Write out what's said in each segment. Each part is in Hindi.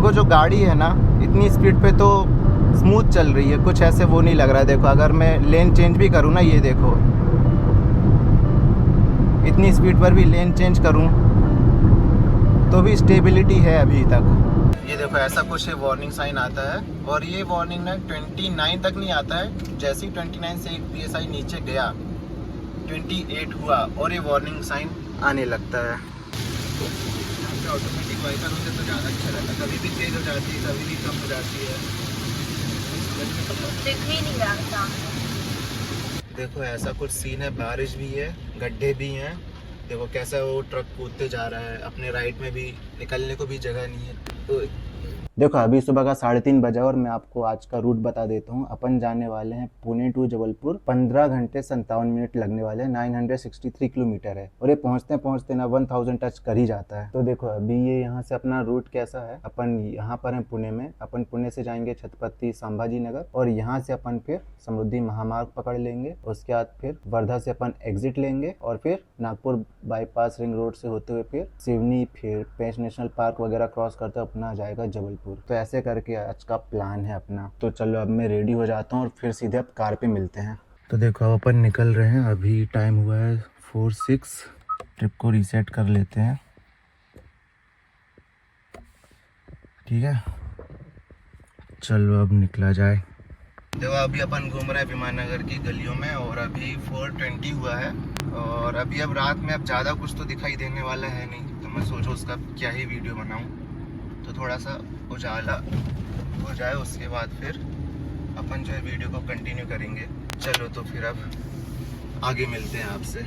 मेरे को जो गाड़ी है ना इतनी स्पीड पे तो स्मूथ चल रही है, कुछ ऐसे वो नहीं लग रहा है। देखो अगर मैं लेन चेंज भी करूँ ना, ये देखो इतनी स्पीड पर भी लेन चेंज करूँ तो भी स्टेबिलिटी है अभी तक। ये देखो ऐसा कुछ वार्निंग साइन आता है, और ये वार्निंग ना 29 तक नहीं आता है। जैसे ही 29 से एक PSI नीचे गया 28 हुआ और ये वार्निंग साइन आने लगता है। ऑटोमेटिक वाइपर होते तो ज़्यादा अच्छा रहता, कभी भी तेज़ हो जाती है कभी भी कम हो जाती है, दिख ही नहीं रहा सामने। देखो ऐसा कुछ सीन है, बारिश भी है, गड्ढे भी हैं। देखो कैसा वो ट्रक कूदते जा रहा है, अपने राइट में भी निकलने को भी जगह नहीं है। तो देखो अभी सुबह का 3:30 बजा और मैं आपको आज का रूट बता देता हूँ। अपन जाने वाले हैं पुणे टू जबलपुर, 15 घंटे 57 मिनट लगने वाले हैं, 963 किलोमीटर है, और ये पहुँचते पहुँचते ना 1000 टच कर ही जाता है। तो देखो अभी ये यहाँ से अपना रूट कैसा है, अपन यहाँ पर है पुणे में, अपन पुणे से जाएंगे छत्रपति संभाजी नगर, और यहाँ से अपन फिर समृद्धि महामार्ग पकड़ लेंगे। उसके बाद फिर वर्धा से अपन एग्जिट लेंगे और फिर नागपुर बाईपास रिंग रोड से होते हुए फिर सिवनी, फिर पेंच नेशनल पार्क वगैरह क्रॉस करते अपना जाएगा जबलपुर। तो ऐसे करके आज का प्लान है अपना। तो चलो अब मैं रेडी हो जाता हूँ और फिर सीधे अब कार पे मिलते हैं। तो देखो अब अपन निकल रहे हैं, अभी टाइम हुआ है 4:06। ट्रिप को रीसेट कर लेते हैं, ठीक है। चलो अब निकला जाए। देखो अभी अपन घूम रहे हैं विमान नगर की गलियों में, और अभी 4:20 हुआ है, और अभी अब रात में अब ज़्यादा कुछ तो दिखाई देने वाला है नहीं, तो मैं सोचो उसका क्या ही वीडियो बनाऊं। तो थोड़ा सा उजाला हो जाए उसके बाद फिर अपन जो है वीडियो को कंटिन्यू करेंगे। चलो तो फिर अब आगे मिलते हैं आपसे।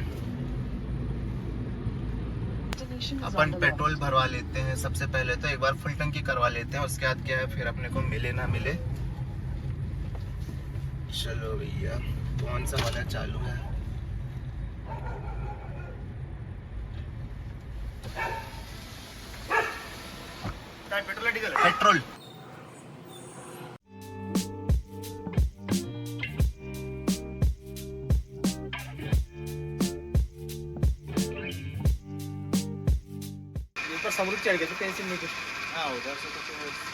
अपन पेट्रोल भरवा लेते हैं सबसे पहले, तो एक बार फुल टंकी करवा लेते हैं, उसके बाद क्या है फिर अपने को मिले ना मिले। चलो भैया कौन सा वाला चालू है? Petrol diesel? पेट्रोल। ऊपर समृद्ध चढ़ गए तो टेंशन नहीं कुछ। हाँ उधर से तो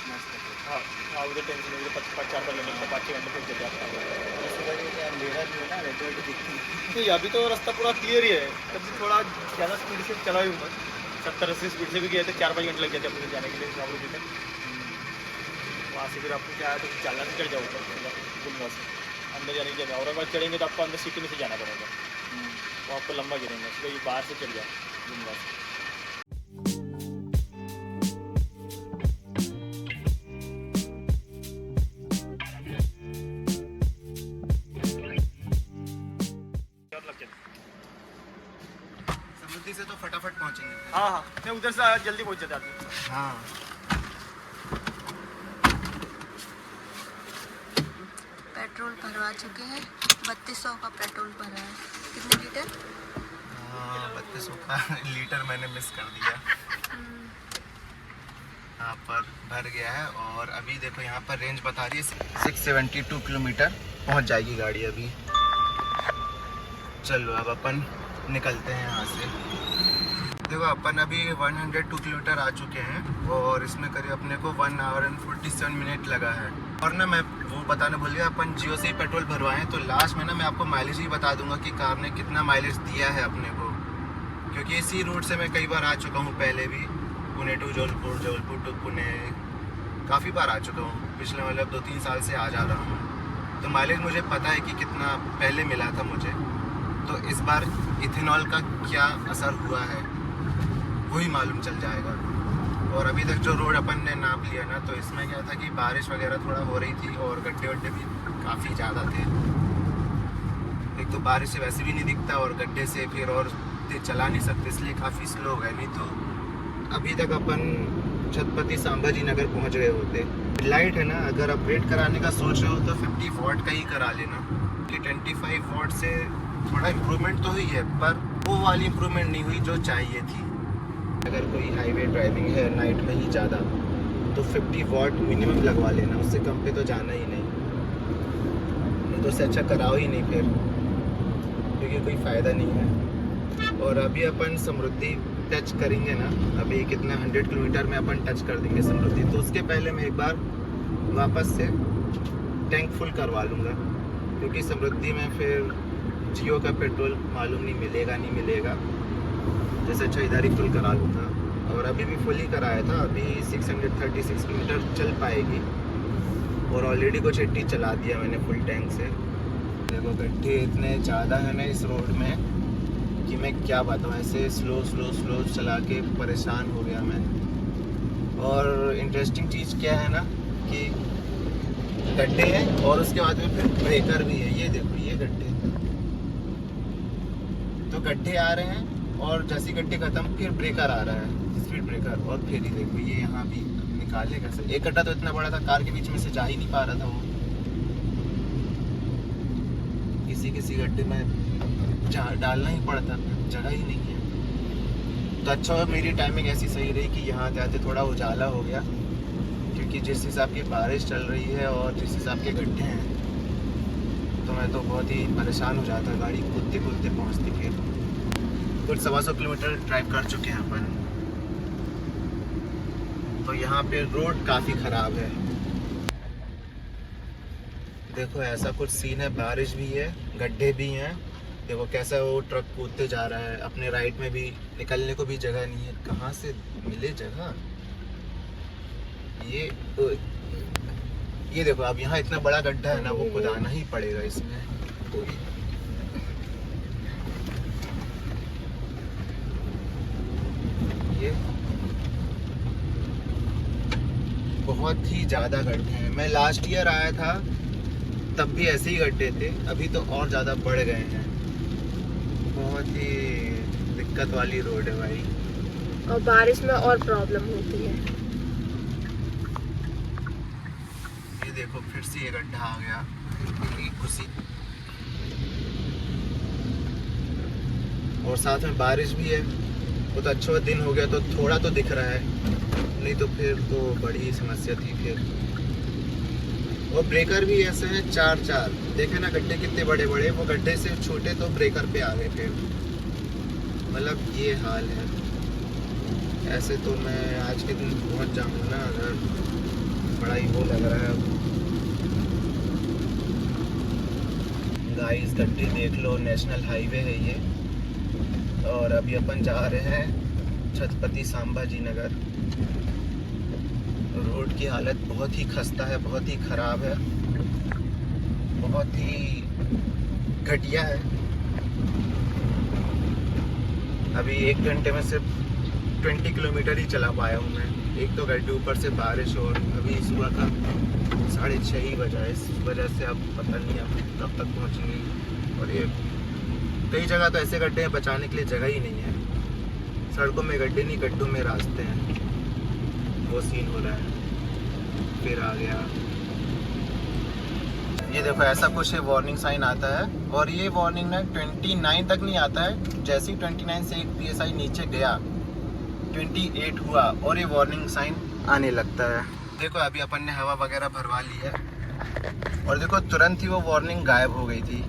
मस्त है। हाँ हाँ उधर टेंशन नहीं, 5-4 घंटे 5-6 घंटे फिर चल जाता है। अंधेरा भी है ना, रेड लाइट दिखती है। तो अभी तो रास्ता पूरा क्लियर ही है, तब थोड़ा ज़्यादा स्पीड से चला ही हूँ। 70-80 स्पीड से भी गए थे, 4-5 घंटे लग जाते अपने जाने के लिए समृद्धि तक। वहाँ से फिर आपको क्या है तो चालना से चढ़ जाओ ऊपर गुमला से अंदर जाने की जगह। औरंगाबाद चढ़ेंगे तो आपको अंदर सिटी में से जाना पड़ेगा, वो आपको लंबा गिरेंगे, इसलिए बाहर से चढ़ जाओ गुमला से। समृद्धि से तो फटाफट पहुंचेंगे। हाँ हाँ नहीं उधर से जल्दी पहुँच जाते आदमी। हाँ पेट्रोल भरवा चुके हैं, 3200 का पेट्रोल भरा है। कितने लीटर? हाँ 3200 का लीटर मैंने मिस कर दिया। यहाँ पर भर गया है, और अभी देखो यहाँ पर रेंज बता रही है 672 किलोमीटर पहुँच जाएगी गाड़ी अभी। चलो अब अपन निकलते हैं यहाँ से। देखो अपन अभी 102 किलोमीटर आ चुके हैं, और इसमें करीब अपने को 1 आवर एंड 47 मिनट लगा है। और ना मैं वो बताने भूल गया, अपन जियो से ही पेट्रोल भरवाएं, तो लास्ट में ना मैं आपको माइलेज ही बता दूंगा कि कार ने कितना माइलेज दिया है अपने को, क्योंकि इसी रूट से मैं कई बार आ चुका हूँ पहले भी, पुणे टू जबलपुर, जबलपुर टू पुणे, काफ़ी बार आ चुका हूँ पिछले मतलब 2-3 साल से आ जा रहा हूँ। तो माइलेज मुझे पता है कि कितना पहले मिला था मुझे। तो इस बार इथेनॉल का क्या असर हुआ है वही मालूम चल जाएगा। और अभी तक जो रोड अपन ने नाप लिया ना, तो इसमें क्या था कि बारिश वगैरह थोड़ा हो रही थी, और गड्ढे वड्ढे भी काफ़ी ज़्यादा थे। एक तो बारिश से वैसे भी नहीं दिखता, और गड्ढे से फिर और तेज चला नहीं सकते, इसलिए काफ़ी स्लो है। नहीं तो अभी तक अपन छत्रपति संभाजी नगर पहुँच गए होते। लाइट है ना, अगर अपग्रेड कराने का सोच रहे हो तो 50 वॉट का ही करा लेना, कि 25 वॉट से थोड़ा इम्प्रूवमेंट तो हुई है, पर वो वाली इम्प्रूवमेंट नहीं हुई जो चाहिए थी। अगर कोई हाईवे ड्राइविंग है नाइट में ही ज़्यादा, तो 50 वॉट मिनिमम लगवा लेना, उससे कम पे तो जाना ही नहीं तो उससे अच्छा कराओ ही नहीं फिर, क्योंकि कोई फ़ायदा नहीं है। और अभी अपन समृद्धि टच करेंगे ना, अभी कितना 100 किलोमीटर में अपन टच कर देंगे समृद्धि, तो उसके पहले मैं एक बार वापस से टैंक फुल करवा लूँगा, क्योंकि समृद्धि में फिर जियो का पेट्रोल मालूम नहीं मिलेगा नहीं मिलेगा, जैसे अच्छा इधर ही फुल करा लूँगा। और अभी भी फुल ही कराया था, अभी 636 किलोमीटर चल पाएगी और ऑलरेडी कुछ 80 चला दिया मैंने फुल टैंक से। देखो गड्ढे इतने ज़्यादा है ना इस रोड में कि मैं क्या बताऊँ, ऐसे स्लो स्लो स्लो चला के परेशान हो गया मैं। और इंटरेस्टिंग चीज़ क्या है ना कि गड्ढे हैं और उसके बाद में फिर ब्रेकर भी है। ये देखो ये गड्ढे, तो गड्ढे आ रहे हैं और जैसे गड्ढे खत्म फिर ब्रेकर आ रहा है, स्पीड ब्रेकर। और फिर ही देखो ये यहाँ भी निकाले कैसे, एक गड्ढा तो इतना बड़ा था कार के बीच में से जा ही नहीं पा रहा था वो। किसी गड्ढे में डालना ही पड़ता, जगह ही नहीं है। तो अच्छा मेरी टाइमिंग ऐसी सही रही कि यहाँ आते आते थोड़ा उजाला हो गया, क्योंकि जिस हिसाब की बारिश चल रही है और जिस हिसाब के गड्ढे हैं तो मैं तो बहुत ही परेशान हो जाता, गाड़ी कूदते कूदते पहुँचती। फिर कुछ 125 किलोमीटर ड्राइव कर चुके हैं अपन। तो यहाँ पे रोड काफ़ी ख़राब है, देखो ऐसा कुछ सीन है, बारिश भी है गड्ढे भी हैं। देखो कैसा वो ट्रक कूदते जा रहा है, अपने राइट में भी निकलने को भी जगह नहीं है, कहाँ से मिले जगह। ये देखो अब यहाँ इतना बड़ा गड्ढा है ना, वो खुदाना ही पड़ेगा इसमें। ये बहुत ही ज़्यादा गड्ढे हैं। मैं लास्ट ईयर आया था तब भी ऐसे ही गड्ढे थे, अभी तो और ज़्यादा बढ़ गए हैं। बहुत ही दिक्कत वाली रोड है भाई, और बारिश में और प्रॉब्लम होती है। ये देखो फिर से ये गड्ढा आ गया, उसी और साथ में बारिश भी है। वो तो अच्छा दिन हो गया तो थोड़ा तो दिख रहा है, नहीं तो फिर तो बड़ी समस्या थी फिर। और ब्रेकर भी ऐसे हैं 4-4, देखे ना गड्ढे कितने बड़े बड़े, वो गड्ढे से छोटे तो ब्रेकर पे आ गए फिर। मतलब ये हाल है। ऐसे तो मैं आज के दिन पहुंच जाऊंगा ना, अगर बड़ा ही वो लग रहा है। गाइस गड्ढे देख लो, नेशनल हाईवे है ये, और अभी अपन जा रहे हैं छत्रपति संभाजी नगर। रोड की हालत बहुत ही खस्ता है, बहुत ही ख़राब है, बहुत ही घटिया है। अभी 1 घंटे में सिर्फ 20 किलोमीटर ही चला पाया हूँ मैं। एक तो गड्ढे ऊपर से बारिश, और अभी सुबह का 6:30 ही बजा है, इस वजह से अब पता नहीं अब कब तक पहुँचेंगे। और ये कई जगह तो ऐसे गड्ढे हैं बचाने के लिए जगह ही नहीं है। सड़कों में गड्ढे नहीं, गड्ढों में रास्ते हैं, वो सीन हो रहा है। फिर आ गया ये देखो ऐसा कुछ है, वार्निंग साइन आता है, और ये वार्निंग ना 29 तक नहीं आता है। जैसे ही 29 से 1 PSI नीचे गया 28 हुआ और ये वार्निंग साइन आने लगता है। देखो अभी अपन ने हवा वगैरह भरवा ली है और देखो तुरंत ही वो वार्निंग गायब हो गई थी।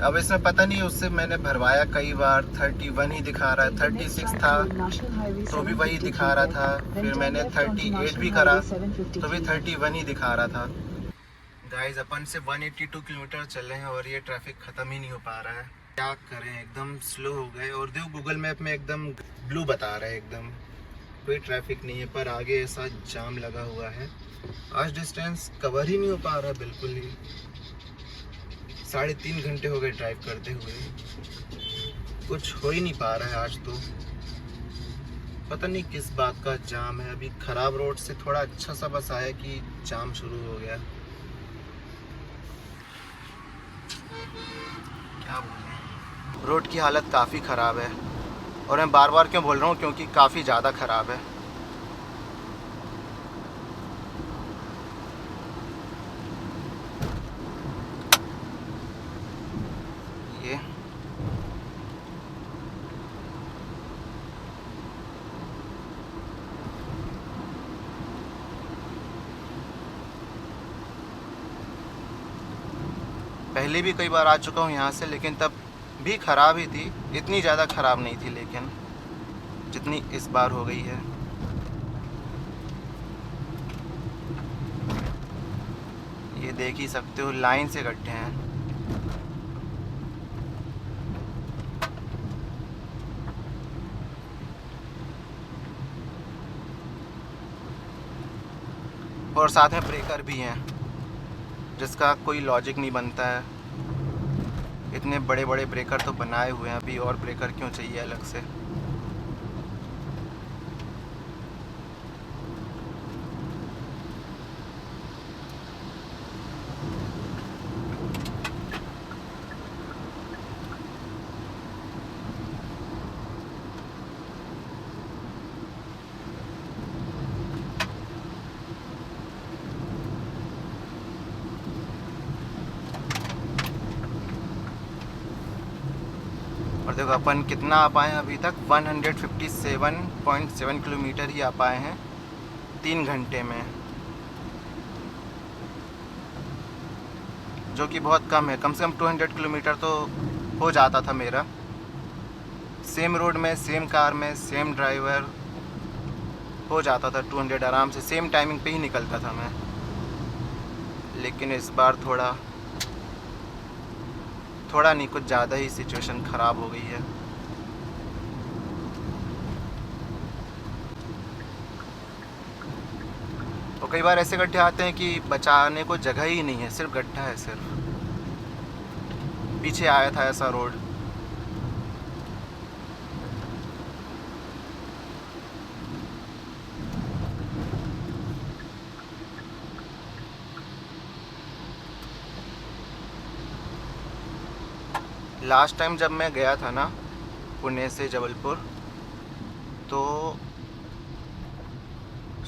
अब इसमें पता नहीं, उससे मैंने भरवाया कई बार, 31 ही दिखा रहा है, 36 था तो भी वही दिखा रहा था, फिर मैंने 38 भी करा तो भी 31 ही दिखा रहा था। गाइस अपन से 182 किलोमीटर चले हैं और ये ट्रैफिक ख़त्म ही नहीं हो पा रहा है। क्या करें, एकदम स्लो हो गए। और देखो गूगल मैप में एकदम ब्लू बता रहा है, एकदम कोई ट्रैफिक नहीं है, पर आगे ऐसा जाम लगा हुआ है। आज डिस्टेंस कवर ही नहीं हो पा रहा बिल्कुल ही। 3.5 घंटे हो गए ड्राइव करते हुए, कुछ हो ही नहीं पा रहा है आज तो। पता नहीं किस बात का जाम है। अभी ख़राब रोड से थोड़ा अच्छा सा बस आया कि जाम शुरू हो गया। क्या बोलें, रोड की हालत काफ़ी ख़राब है, और मैं बार बार क्यों बोल रहा हूँ, क्योंकि काफ़ी ज़्यादा ख़राब है। ये पहले भी कई बार आ चुका हूँ यहाँ से, लेकिन तब भी ख़राब ही थी, इतनी ज़्यादा ख़राब नहीं थी। लेकिन जितनी इस बार हो गई है। ये देख ही सकते हो, लाइन से गड्ढे हैं। और साथ में ब्रेकर भी हैं जिसका कोई लॉजिक नहीं बनता है। इतने बड़े बड़े ब्रेकर तो बनाए हुए हैं, अभी और ब्रेकर क्यों चाहिए अलग से। और देखो अपन कितना आ पाए हैं अभी तक, 157.7 किलोमीटर ही आ पाए हैं 3 घंटे में, जो कि बहुत कम है। कम से कम 200 किलोमीटर तो हो जाता था मेरा, सेम रोड में, सेम कार में, सेम ड्राइवर, हो जाता था 200 आराम से, सेम टाइमिंग पे ही निकलता था मैं। लेकिन इस बार थोड़ा नहीं, कुछ ज़्यादा ही सिचुएशन ख़राब हो गई है। और कई बार ऐसे गड्ढे आते हैं कि बचाने को जगह ही नहीं है, सिर्फ गड्ढा है सिर्फ। पीछे आया था ऐसा रोड। लास्ट टाइम जब मैं गया था ना पुणे से जबलपुर, तो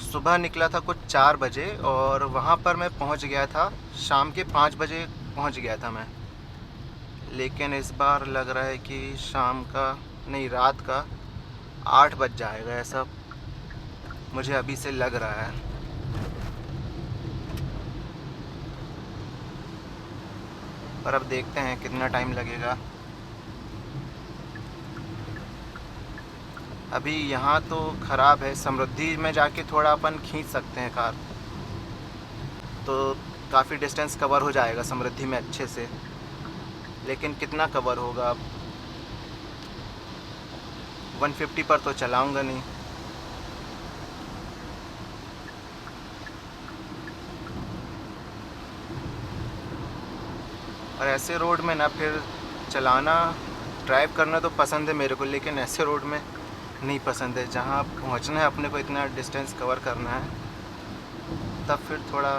सुबह निकला था कुछ 4 बजे और वहाँ पर मैं पहुँच गया था शाम के 5 बजे पहुँच गया था मैं। लेकिन इस बार लग रहा है कि शाम का नहीं, रात का 8 बज जाएगा, ऐसा मुझे अभी से लग रहा है। पर अब देखते हैं कितना टाइम लगेगा। अभी यहाँ तो ख़राब है, समृद्धि में जाके थोड़ा अपन खींच सकते हैं कार, तो काफ़ी डिस्टेंस कवर हो जाएगा समृद्धि में अच्छे से। लेकिन कितना कवर होगा, अब 150 पर तो चलाऊंगा नहीं। और ऐसे रोड में ना फिर चलाना, ड्राइव करना तो पसंद है मेरे को, लेकिन ऐसे रोड में नहीं पसंद है। जहाँ पहुँचना है अपने को, इतना डिस्टेंस कवर करना है, तब फिर थोड़ा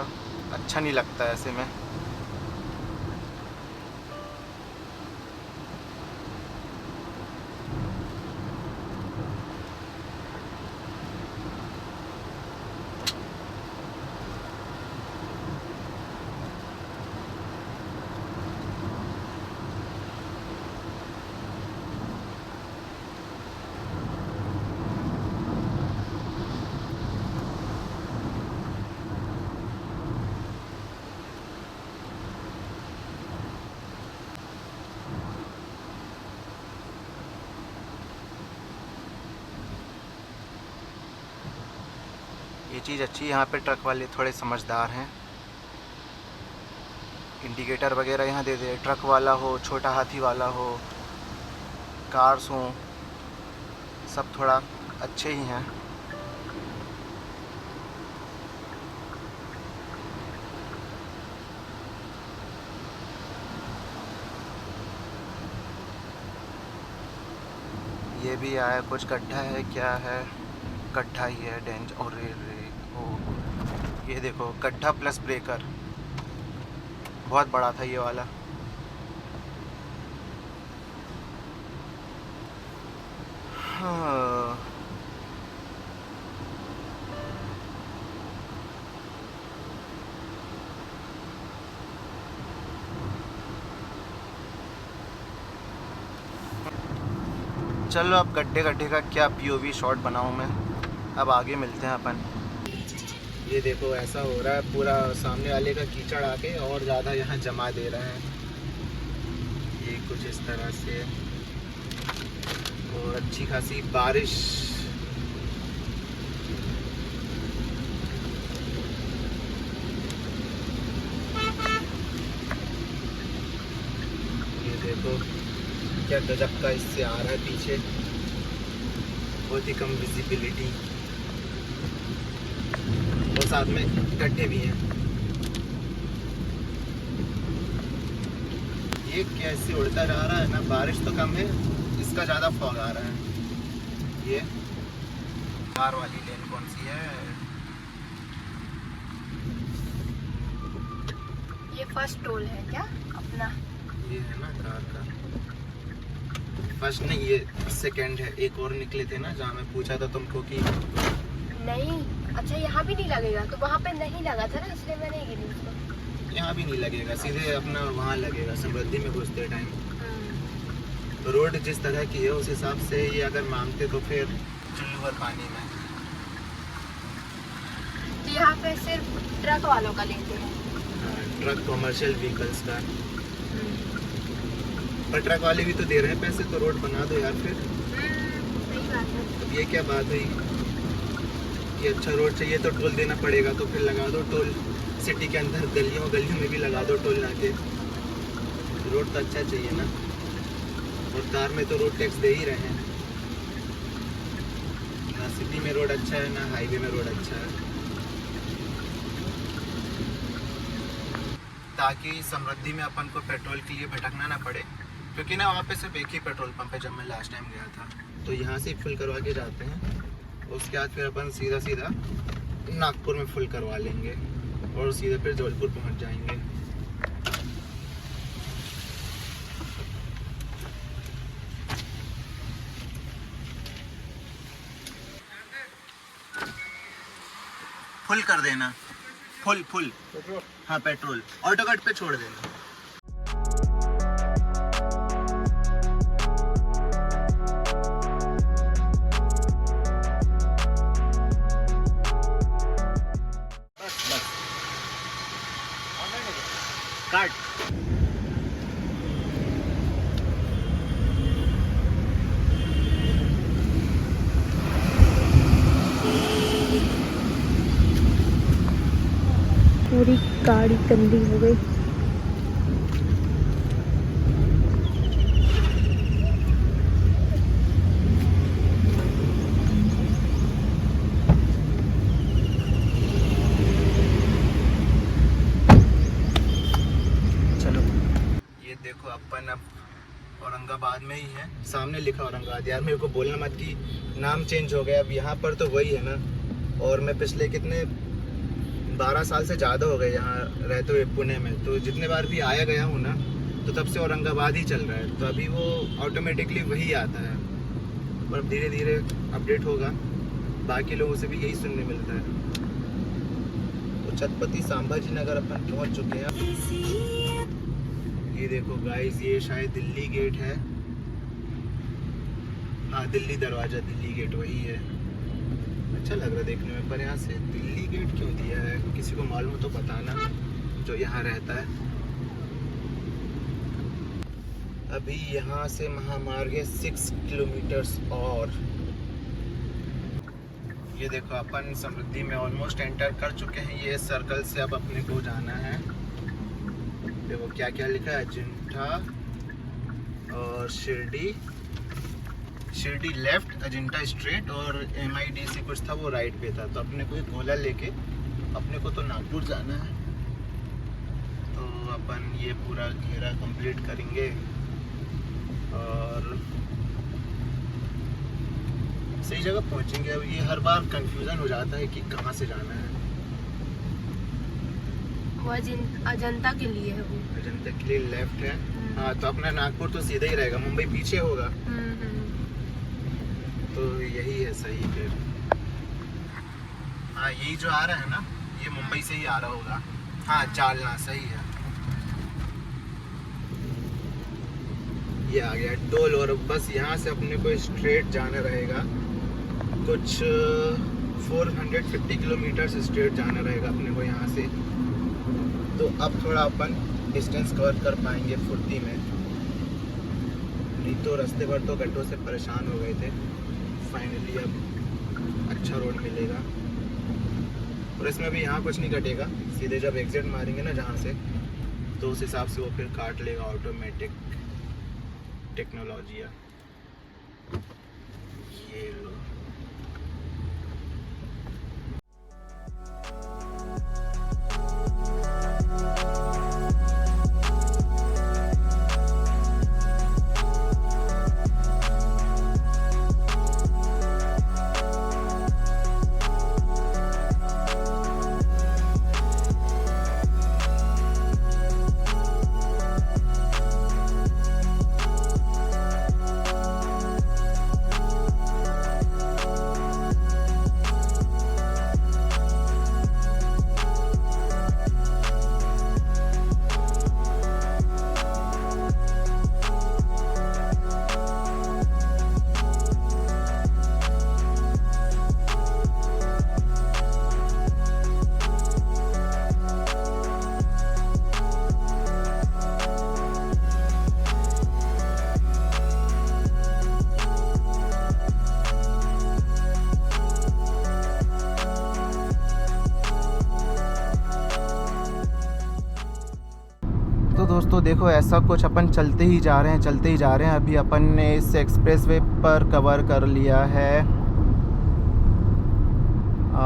अच्छा नहीं लगता ऐसे में। ये चीज़ अच्छी है, यहाँ पे ट्रक वाले थोड़े समझदार हैं। इंडिकेटर वगैरह यहाँ दे दे, ट्रक वाला हो, छोटा हाथी वाला हो, कार्स हों, सब थोड़ा अच्छे ही हैं। ये भी आया, कुछ गड्ढा है, क्या है, गड्ढा ही है, डेंज। और ये देखो, गड्ढा प्लस ब्रेकर, बहुत बड़ा था ये वाला। हाँ। चलो अब गड्ढे गड्ढे का क्या पीओवी शॉट बनाऊं मैं। अब आगे मिलते हैं अपन। ये देखो ऐसा हो रहा है, पूरा सामने वाले का कीचड़ आके और ज़्यादा यहाँ जमा दे रहा है। ये कुछ इस तरह से, और अच्छी खासी बारिश देखो क्या गजब का इससे आ रहा है पीछे, बहुत ही कम विजिबिलिटी और साथ में गड्ढे भी हैं। ये कैसे उड़ता जा रहा है ना, बारिश तो कम है, इसका ज़्यादा फॉग आ रहा है। ये कार वाली लेन कौन सी है? ये फर्स्ट टोल है क्या अपना? ये है ना कार का फर्स्ट नहीं, ये सेकंड है। एक और निकले थे ना जहाँ मैं पूछा था तुमको कि नहीं, अच्छा यहाँ भी नहीं लगेगा, तो वहाँ पे नहीं लगा था ना, इसलिए मैं नहीं गिरी उसको। यहाँ भी नहीं लगेगा, सीधे अपना वहाँ लगेगा समृद्धि में घुसते टाइम। रोड जिस तरह की है उस हिसाब से ये अगर मांगते तो फिर चुल्लू और पानी में। तो यहाँ पे सिर्फ ट्रक वालों का लेते हैं। ट्रक कमर्शियल व्हीकल्स का, पर ट्रक वाले भी तो दे रहे हैं पैसे, तो रोड बना दो यार फिर। सही बात है। अब ये क्या बात हुई कि अच्छा रोड चाहिए तो टोल देना पड़ेगा, तो फिर लगा दो टोल। सिटी के अंदर गलियों गलियों में भी लगा दो टोल लाके। रोड तो अच्छा चाहिए ना, और कार में तो रोड टैक्स दे ही रहे हैं ना। सिटी में रोड अच्छा है ना हाईवे में रोड अच्छा है, ताकि समृद्धि में अपन को पेट्रोल के लिए भटकना ना पड़े, क्योंकि ना वहाँ पे सिर्फ एक ही पेट्रोल पंप है जब मैं लास्ट टाइम गया था। तो यहाँ से फुल करवा के जाते हैं, उसके बाद फिर अपन सीधा सीधा नागपुर में फुल करवा लेंगे और सीधे फिर जबलपुर पहुँच जाएंगे। फुल कर देना, फुल फुल। हाँ पेट्रोल ऑटो कट पे छोड़ देना। बस बस काट। पूरी गाड़ी गंदी हो गई। चलो ये देखो अपन अब औरंगाबाद में ही है, सामने लिखा औरंगाबाद। यार मेरे को बोलना मत कि नाम चेंज हो गया, अब यहाँ पर तो वही है ना। और मैं पिछले कितने 12 साल से ज़्यादा हो गए यहाँ रहते हुए पुणे में, तो जितने बार भी आया गया हूँ ना, तो तब से औरंगाबाद ही चल रहा है। तो अभी वो ऑटोमेटिकली वही आता है, और अब धीरे धीरे अपडेट होगा, बाकी लोगों से भी यही सुनने मिलता है। तो छत्रपति संभाजी नगर अपन पहुँच चुके हैं। ये देखो गाइस, ये शायद दिल्ली गेट है। हाँ दिल्ली दरवाज़ा, दिल्ली गेट वही है। अच्छा लग रहा है देखने में, पर यहाँ से दिल्ली गेट क्यों दिया है, किसी को मालूम तो बताना जो यहाँ रहता है। अभी यहाँ से महामार्ग है 6 किलोमीटर्स और। ये देखो अपन समृद्धि में ऑलमोस्ट एंटर कर चुके हैं। ये सर्कल से अब अपने को जाना है। देखो क्या क्या लिखा है, अजिंठा और शिरडी लेफ्ट, अजिंठा स्ट्रेट, और MIDC कुछ था वो राइट पे था। तो अपने को एक ओला लेके अपने को तो नागपुर जाना है। तो अपन ये पूरा घेरा कंप्लीट करेंगे और सही जगह पहुंचेंगे। अब ये हर बार कंफ्यूजन हो जाता है कि कहाँ से जाना है। वो अजंता के लिए है वो। अजंता के लिए लेफ्ट है। हाँ तो अपना नागपुर तो सीधा ही रहेगा, मुंबई पीछे होगा। तो यही है सही फिर। हाँ यही जो आ रहा है ना, ये मुंबई से ही आ रहा होगा। हाँ जालना सही है। ये आ गया टोल, और बस यहाँ से अपने को स्ट्रेट जाना रहेगा। कुछ 450 किलोमीटर स्ट्रेट जाना रहेगा अपने को यहाँ से। तो अब थोड़ा अपन डिस्टेंस कवर कर पाएंगे फुर्ती में, नहीं तो रास्ते भर तो गड्ढों से परेशान हो गए थे। फाइनली अब अच्छा रोड मिलेगा, और इसमें भी यहाँ कुछ नहीं कटेगा। सीधे जब एग्जिट मारेंगे ना जहाँ से, तो उस हिसाब से वो फिर काट लेगा ऑटोमेटिक। टेक्नोलॉजी है। ये लो। तो दोस्तों देखो, ऐसा कुछ अपन चलते ही जा रहे हैं। अभी अपन ने इस एक्सप्रेसवे पर कवर कर लिया है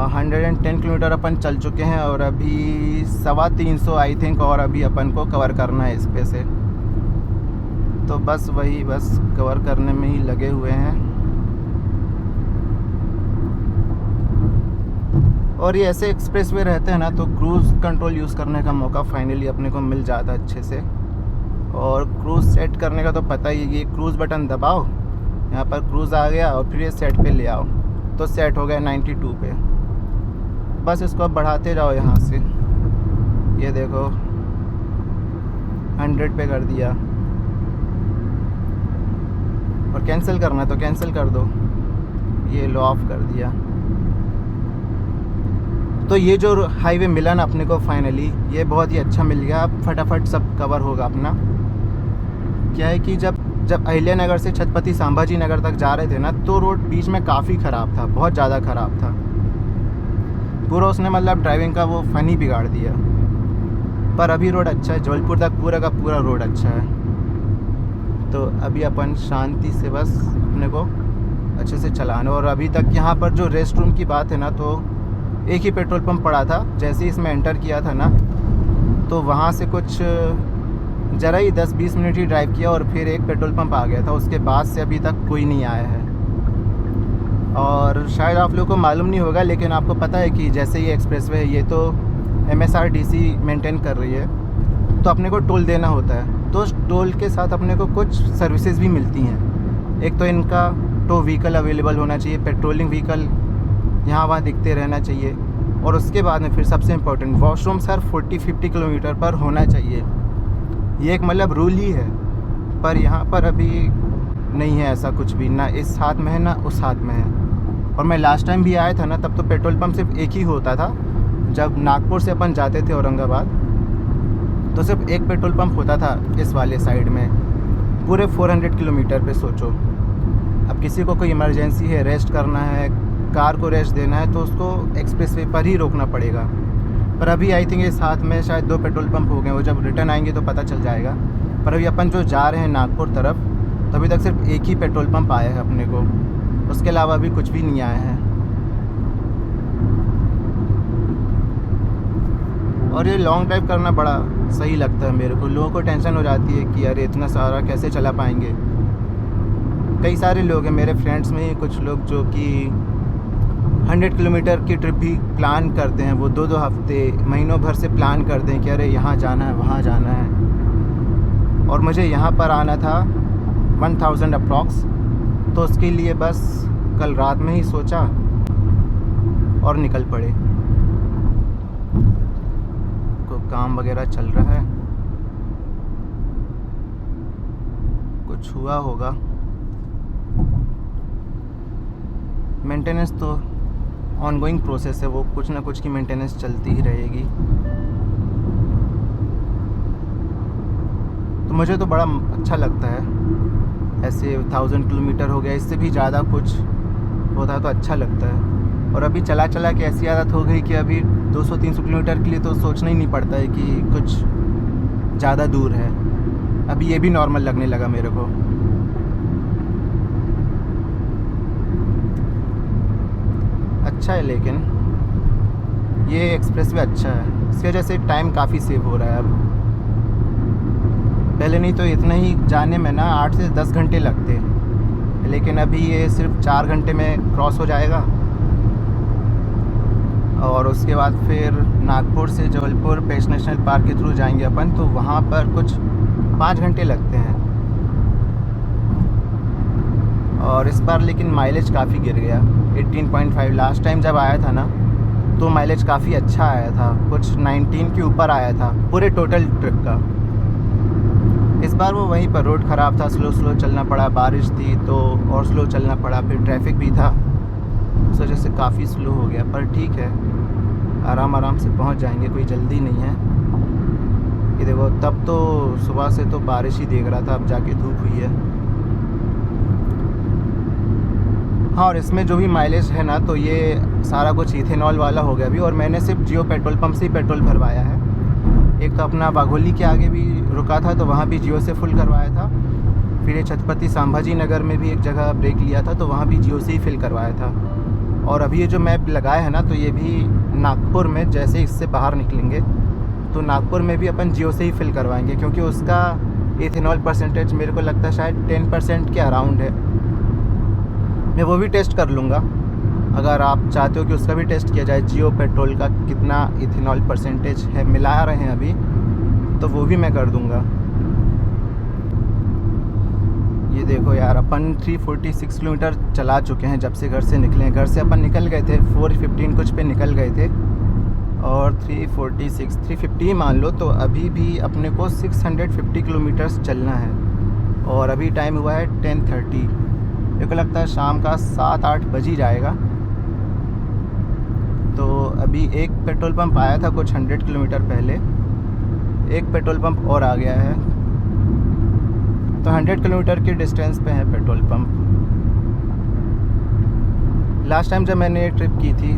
110 किलोमीटर अपन चल चुके हैं और अभी 350 आई थिंक और अभी अपन को कवर करना है इस पे से। तो बस कवर करने में ही लगे हुए हैं। और ये ऐसे एक्सप्रेसवे रहते हैं ना, तो क्रूज़ कंट्रोल यूज़ करने का मौका फाइनली अपने को मिल जाता है अच्छे से। और क्रूज़ सेट करने का तो पता ही है, ये क्रूज़ बटन दबाओ, यहाँ पर क्रूज़ आ गया और फिर ये सेट पे ले आओ, तो सेट हो गया 92 पे। बस इसको अब बढ़ाते जाओ यहाँ से। ये देखो 100 पे कर दिया। और कैंसिल करना है तो कैंसिल कर दो, ये लो ऑफ कर दिया। तो ये जो हाईवे मिला ना अपने को फाइनली, ये बहुत ही अच्छा मिल गया। अब फटाफट सब कवर होगा अपना। क्या है कि जब अहिल्या नगर से छत्रपति संभाजी नगर तक जा रहे थे ना, तो रोड बीच में काफ़ी ख़राब था, बहुत ज़्यादा ख़राब था पूरा। उसने मतलब ड्राइविंग का वो फन ही बिगाड़ दिया। पर अभी रोड अच्छा है, जबलपुर तक पूरा का पूरा रोड अच्छा है। तो अभी अपन शांति से बस अपने को अच्छे से चलाना। और अभी तक यहाँ पर जो रेस्ट रूम की बात है ना, तो एक ही पेट्रोल पंप पड़ा था। जैसे ही इसमें एंटर किया था ना, तो वहाँ से कुछ ज़रा ही 10-20 मिनट ही ड्राइव किया और फिर एक पेट्रोल पंप आ गया था। उसके बाद से अभी तक कोई नहीं आया है। और शायद आप लोगों को मालूम नहीं होगा, लेकिन आपको पता है कि जैसे ये एक्सप्रेसवे है, ये तो MSRDC मेंटेन कर रही है, तो अपने को टोल देना होता है। तो उस टोल के साथ अपने को कुछ सर्विसेज भी मिलती हैं। एक तो इनका टो व्हीकल अवेलेबल होना चाहिए, पेट्रोलिंग व्हीकल यहाँ वहाँ दिखते रहना चाहिए। और उसके बाद में फिर सबसे इम्पोर्टेंट, वॉशरूम सर 40-50 किलोमीटर पर होना चाहिए। ये एक मतलब रूल ही है। पर यहाँ पर अभी नहीं है ऐसा कुछ भी, ना इस हाथ में है ना उस हाथ में है। और मैं लास्ट टाइम भी आया था ना, तब तो पेट्रोल पंप सिर्फ एक ही होता था। जब नागपुर से अपन जाते थे औरंगाबाद, तो सिर्फ एक पेट्रोल पंप होता था इस वाले साइड में, पूरे 400 किलोमीटर पे। सोचो, अब किसी को कोई इमरजेंसी है, रेस्ट करना है, कार को रेस्ट देना है, तो उसको एक्सप्रेसवे पर ही रोकना पड़ेगा। पर अभी आई थिंक इस हाथ में शायद 2 पेट्रोल पंप हो गए। वो जब रिटर्न आएंगे तो पता चल जाएगा। पर अभी अपन जो जा रहे हैं नागपुर तरफ, तो अभी तक सिर्फ एक ही पेट्रोल पंप आया है अपने को, उसके अलावा अभी कुछ भी नहीं आया है। और ये लॉन्ग ड्राइव करना बड़ा सही लगता है मेरे को। लोगों को टेंशन हो जाती है कि अरे इतना सारा कैसे चला पाएंगे। कई सारे लोग हैं मेरे फ्रेंड्स में ही, कुछ लोग जो कि 100 किलोमीटर की ट्रिप भी प्लान करते हैं। वो 2-2 हफ्ते, महीनों भर से प्लान करते हैं कि अरे यहाँ जाना है, वहाँ जाना है। और मुझे यहाँ पर आना था 1000 अप्रॉक्स, तो उसके लिए बस कल रात में ही सोचा और निकल पड़े। कोई काम वगैरह चल रहा है, कुछ हुआ होगा। मेंटेनेंस तो ऑनगोइंग प्रोसेस है, वो कुछ ना कुछ की मेंटेनेंस चलती ही रहेगी। तो मुझे तो बड़ा अच्छा लगता है ऐसे। 1000 किलोमीटर हो गया, इससे भी ज़्यादा कुछ होता है तो अच्छा लगता है। और अभी चला के ऐसी आदत हो गई कि अभी 200-300 किलोमीटर के लिए तो सोचना ही नहीं पड़ता है कि कुछ ज़्यादा दूर है। अभी ये भी नॉर्मल लगने लगा मेरे को। अच्छा है, लेकिन ये एक्सप्रेस वे अच्छा है, इसकी वजह से टाइम काफ़ी सेव हो रहा है अब। पहले नहीं तो इतना ही जाने में ना 8 से 10 घंटे लगते, लेकिन अभी ये सिर्फ 4 घंटे में क्रॉस हो जाएगा। और उसके बाद फिर नागपुर से जबलपुर पेश नेशनल पार्क के थ्रू जाएंगे अपन, तो वहाँ पर कुछ 5 घंटे लगते हैं। और इस बार लेकिन माइलेज काफ़ी गिर गया, 18.5। लास्ट टाइम जब आया था ना तो माइलेज काफ़ी अच्छा आया था, कुछ 19 के ऊपर आया था पूरे टोटल ट्रिप का। इस बार वो वहीं पर रोड ख़राब था, स्लो चलना पड़ा, बारिश थी तो और स्लो चलना पड़ा, फिर ट्रैफिक भी था, उस वजह से काफ़ी स्लो हो गया। पर ठीक है, आराम से पहुंच जाएंगे, कोई जल्दी नहीं है। ये देखो, तब तो सुबह से तो बारिश ही देख रहा था, अब जाके धूप हुई है। हाँ, और इसमें जो भी माइलेज है ना, तो ये सारा कुछ इथेनॉल वाला हो गया अभी। और मैंने सिर्फ जियो पेट्रोल पंप से ही पेट्रोल भरवाया है। एक तो अपना वाघोली के आगे भी रुका था, तो वहाँ भी जियो से फुल करवाया था। फिर ये छत्रपति संभाजी नगर में भी एक जगह ब्रेक लिया था, तो वहाँ भी जियो से ही फिल करवाया था। और अभी ये जो मैप लगाया है ना, तो ये भी नागपुर में जैसे इससे बाहर निकलेंगे तो नागपुर में भी अपन जियो से ही फिल करवाएंगे, क्योंकि उसका इथेनॉल परसेंटेज मेरे को लगता है शायद 10% के अराउंड है। मैं वो भी टेस्ट कर लूँगा, अगर आप चाहते हो कि उसका भी टेस्ट किया जाए, जियो पेट्रोल का कितना इथेनॉल परसेंटेज है, मिला रहे हैं अभी, तो वो भी मैं कर दूँगा। ये देखो यार, अपन 346 किलोमीटर चला चुके हैं जब से घर से निकले हैं। घर से अपन निकल गए थे 4:15 कुछ पे निकल गए थे, और 350 मान लो, तो अभी भी अपने को 650 किलोमीटर्स चलना है। और अभी टाइम हुआ है 10:30। मेरे को लगता है शाम का 7-8 बज ही जाएगा। तो अभी एक पेट्रोल पंप आया था कुछ 100 किलोमीटर पहले, एक पेट्रोल पंप और आ गया है, तो 100 किलोमीटर के डिस्टेंस पे है पेट्रोल पंप। लास्ट टाइम जब मैंने ट्रिप की थी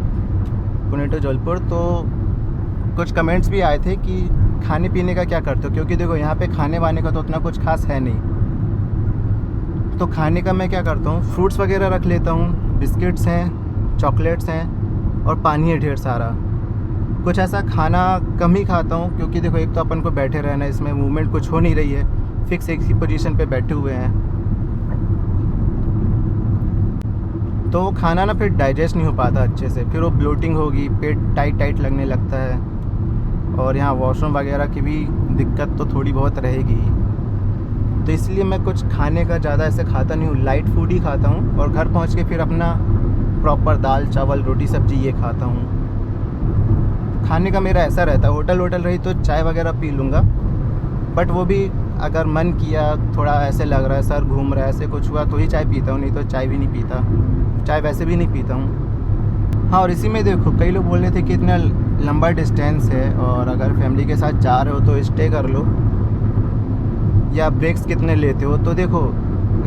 पुणे टू जबलपुर, तो कुछ कमेंट्स भी आए थे कि खाने पीने का क्या करते हो, क्योंकि देखो यहाँ पे खाने वाने का तो उतना कुछ खास है नहीं। तो खाने का मैं क्या करता हूँ, फ्रूट्स वगैरह रख लेता हूँ, बिस्किट्स हैं, चॉकलेट्स हैं, और पानी है ढेर सारा। कुछ ऐसा खाना कम ही खाता हूँ, क्योंकि देखो एक तो अपन को बैठे रहना, इसमें मूवमेंट कुछ हो नहीं रही है, फिक्स एक ही पोजीशन पे बैठे हुए हैं, तो वो खाना ना फिर डाइजेस्ट नहीं हो पाता अच्छे से, फिर वो ब्लोटिंग होगी, पेट टाइट लगने लगता है, और यहाँ वॉशरूम वगैरह की भी दिक्कत तो थोड़ी बहुत रहेगी। तो इसलिए मैं कुछ खाने का ज़्यादा ऐसे खाता नहीं हूँ, लाइट फूड ही खाता हूँ, और घर पहुँच के फिर अपना प्रॉपर दाल चावल रोटी सब्जी ये खाता हूँ। खाने का मेरा ऐसा रहता है, होटल रही तो चाय वगैरह पी लूँगा, बट वो भी अगर मन किया, थोड़ा ऐसे लग रहा है सर घूम रहा है, ऐसे कुछ हुआ तो ही चाय पीता हूँ, नहीं तो चाय भी नहीं पीता, चाय वैसे भी नहीं पीता हूँ। हाँ, और इसी में देखो कई लोग बोल रहे थे कि इतना लंबा डिस्टेंस है, और अगर फैमिली के साथ जा रहे हो तो स्टे कर लो, या ब्रेक्स कितने लेते हो। तो देखो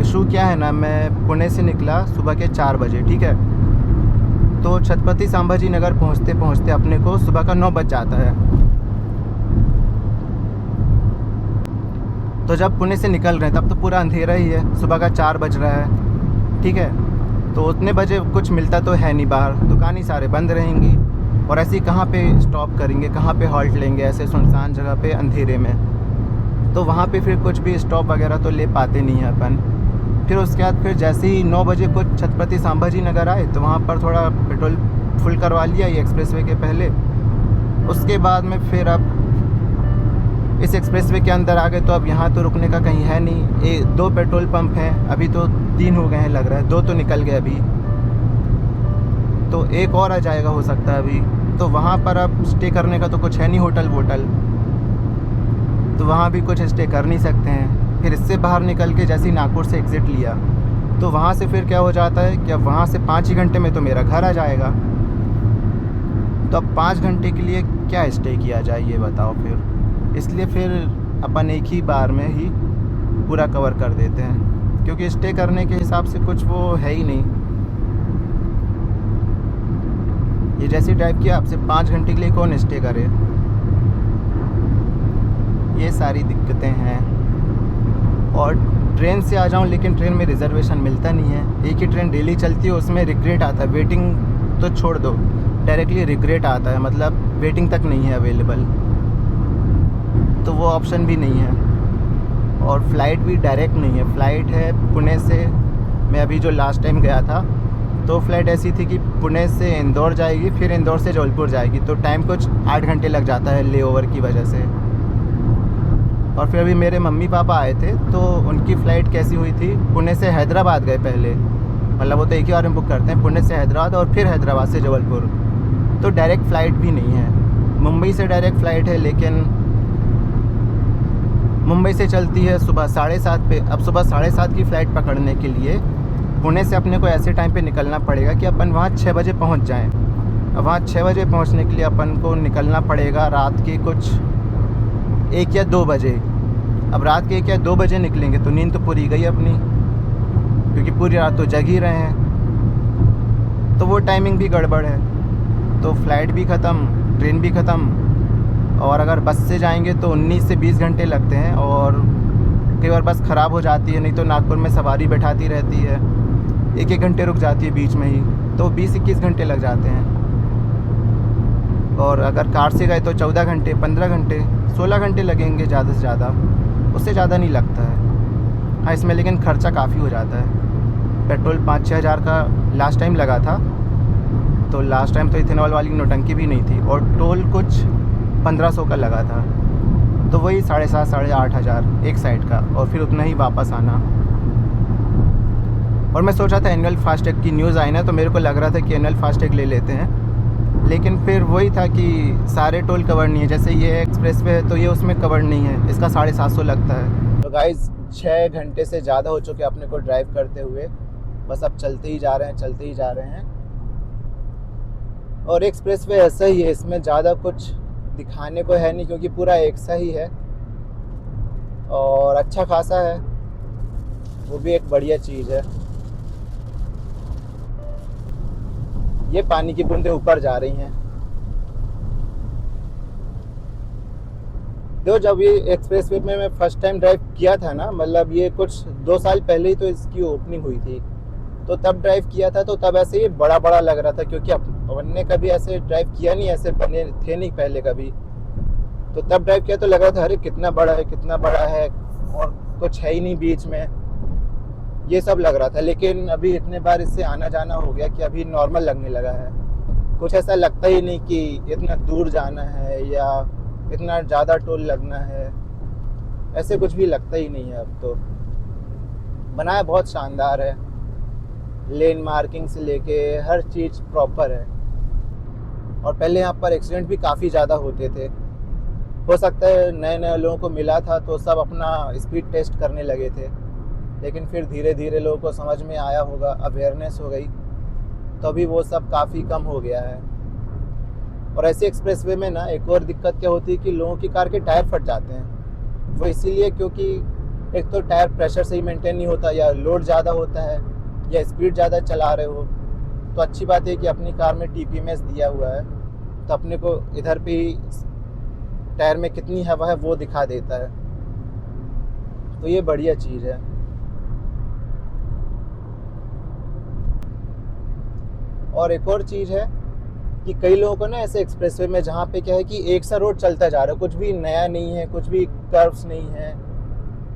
इशू क्या है ना, मैं पुणे से निकला सुबह के 4 बजे, ठीक है, तो छत्रपति संभाजी नगर पहुँचते अपने को सुबह का 9 बज जाता है। तो जब पुणे से निकल रहे हैं तब तो पूरा अंधेरा ही है, सुबह का 4 बज रहा है, ठीक है, तो उतने बजे कुछ मिलता तो है नहीं बाहर, दुकानें सारे बंद रहेंगी, और ऐसे कहाँ पे स्टॉप करेंगे, कहाँ पे हॉल्ट लेंगे ऐसे सुनसान जगह पे अंधेरे में, तो वहाँ पे फिर कुछ भी स्टॉप वगैरह तो ले पाते नहीं हैं अपन। फिर उसके बाद फिर जैसे ही 9 बजे कुछ छत्रपति संभाजी नगर आए, तो वहाँ पर थोड़ा पेट्रोल फुल करवा लिया ये एक्सप्रेसवे के पहले। उसके बाद में फिर अब इस एक्सप्रेसवे के अंदर आ गए, तो अब यहाँ तो रुकने का कहीं है नहीं। 2 पेट्रोल पंप हैं, अभी तो 3 हो गए हैं लग रहा है, 2 तो निकल गए अभी, तो एक और आ जाएगा हो सकता है अभी। तो वहाँ पर अब स्टे करने का तो कुछ है नहीं, होटल वोटल, तो वहाँ भी कुछ स्टे कर नहीं सकते हैं। फिर इससे बाहर निकल के जैसे ही नागपुर से एग्ज़िट लिया, तो वहाँ से फिर क्या हो जाता है कि अब वहाँ से 5 ही घंटे में तो मेरा घर आ जाएगा। तो अब 5 घंटे के लिए क्या स्टे किया जाए ये बताओ फिर। इसलिए फिर अपन एक ही बार में ही पूरा कवर कर देते हैं, क्योंकि स्टे करने के हिसाब से कुछ वो है ही नहीं। ये जैसे ड्राइव किया, आपसे 5 घंटे के लिए कौन स्टे करे, ये सारी दिक्कतें हैं। और ट्रेन से आ जाऊं, लेकिन ट्रेन में रिज़र्वेशन मिलता नहीं है, एक ही ट्रेन डेली चलती है, उसमें रिग्रेट आता है, वेटिंग तो छोड़ दो, डायरेक्टली रिग्रेट आता है, मतलब वेटिंग तक नहीं है अवेलेबल, तो वो ऑप्शन भी नहीं है। और फ़्लाइट भी डायरेक्ट नहीं है, फ़्लाइट है पुणे से। मैं अभी जो लास्ट टाइम गया था तो फ़्लाइट ऐसी थी कि पुणे से इंदौर जाएगी, फिर इंदौर से जबलपुर जाएगी, तो टाइम कुछ 8 घंटे लग जाता है लेओवर की वजह से। और फिर अभी मेरे मम्मी पापा आए थे तो उनकी फ़्लाइट कैसी हुई थी, पुणे से हैदराबाद गए पहले, मतलब वो तो एक ही बार में बुक करते हैं, पुणे से हैदराबाद और फिर हैदराबाद से जबलपुर, तो डायरेक्ट फ़्लाइट भी नहीं है। मुंबई से डायरेक्ट फ़्लाइट है, लेकिन मुंबई से चलती है सुबह 7:30 पे। अब सुबह 7:30 की फ़्लाइट पकड़ने के लिए पुणे से अपने को ऐसे टाइम पे निकलना पड़ेगा कि अपन वहाँ 6 बजे पहुँच जाएँ। अब वहाँ 6 बजे पहुँचने के लिए अपन को निकलना पड़ेगा रात के कुछ 1 या 2 बजे। अब रात के 1 या 2 बजे निकलेंगे तो नींद तो पूरी गई अपनी, क्योंकि पूरी रात तो जग ही रहे हैं, तो वो टाइमिंग भी गड़बड़ है। तो फ़्लाइट भी ख़त्म, ट्रेन भी ख़त्म, और अगर बस से जाएंगे तो 19 से 20 घंटे लगते हैं, और कई बार बस ख़राब हो जाती है, नहीं तो नागपुर में सवारी बैठाती रहती है, 1-1 घंटे रुक जाती है बीच में ही, तो 20-21 घंटे लग जाते हैं। और अगर कार से गए तो 14 घंटे, 15 घंटे, 16 घंटे लगेंगे ज़्यादा से ज़्यादा, उससे ज़्यादा नहीं लगता है। हाँ, इसमें लेकिन ख़र्चा काफ़ी हो जाता है। पेट्रोल 5-6 हज़ार का लास्ट टाइम लगा था, तो लास्ट टाइम तो इथेनॉल वाली नोटंकी भी नहीं थी, और टोल कुछ 1500 का लगा था, तो वही 7,500-8,500 हज़ार एक साइड का, और फिर उतना ही वापस आना। और मैं सोचा था एनुअल फास्टैग की न्यूज़ आई ना, तो मेरे को लग रहा था कि एनुअल फास्टैग ले लेते हैं, लेकिन फिर वही था कि सारे टोल कवर नहीं है। जैसे ये एक्सप्रेसवे है तो ये उसमें कवर नहीं है, इसका 750 लगता है। तो गाइज़ 6 घंटे से ज़्यादा हो चुके अपने को ड्राइव करते हुए, बस अब चलते ही जा रहे हैं, चलते ही जा रहे हैं। और एक्सप्रेसवे ऐसा ही है, इसमें ज़्यादा कुछ दिखाने को है नहीं, क्योंकि पूरा एक सा ही है और अच्छा खासा है, वो भी एक बढ़िया चीज़ है। ये पानी की बूंदें ऊपर जा रही हैं। देखो, जब ये एक्सप्रेसवे में मैं फर्स्ट टाइम ड्राइव किया था ना, मतलब ये कुछ 2 साल पहले ही तो इसकी ओपनिंग हुई थी, तो तब ड्राइव किया था, तो तब ऐसे ही बड़ा बड़ा लग रहा था, क्योंकि अपन ने कभी ऐसे ड्राइव किया नहीं, ऐसे बने थे नहीं पहले कभी, तो तब ड्राइव किया तो लग रहा था अरे कितना बड़ा है, कितना बड़ा है, और कुछ है ही नहीं बीच में, ये सब लग रहा था। लेकिन अभी इतने बार इससे आना जाना हो गया कि अभी नॉर्मल लगने लगा है, कुछ ऐसा लगता ही नहीं कि इतना दूर जाना है या इतना ज़्यादा टोल लगना है, ऐसे कुछ भी लगता ही नहीं है। अब तो बनाया बहुत शानदार है, लेन मार्किंग से लेके हर चीज़ प्रॉपर है। और पहले यहाँ पर एक्सीडेंट भी काफ़ी ज़्यादा होते थे, हो सकता है नए नए लोगों को मिला था तो सब अपना स्पीड टेस्ट करने लगे थे, लेकिन फिर धीरे धीरे लोगों को समझ में आया होगा, अवेयरनेस हो गई, तो अभी वो सब काफ़ी कम हो गया है। और ऐसे एक्सप्रेसवे में ना एक और दिक्कत क्या होती है कि लोगों की कार के टायर फट जाते हैं। वो इसीलिए क्योंकि एक तो टायर प्रेशर सही मेंटेन नहीं होता, या लोड ज़्यादा होता है, या स्पीड ज़्यादा चला रहे हो। तो अच्छी बात है कि अपनी कार में TPMS दिया हुआ है, तो अपने को इधर पे ही टायर में कितनी हवा है वो दिखा देता है, तो ये बढ़िया चीज़ है। और एक और चीज़ है कि कई लोगों को ना ऐसे एक्सप्रेसवे में, जहाँ पे क्या है कि एक सा रोड चलता जा रहा है, कुछ भी नया नहीं है, कुछ भी कर्व्स नहीं है,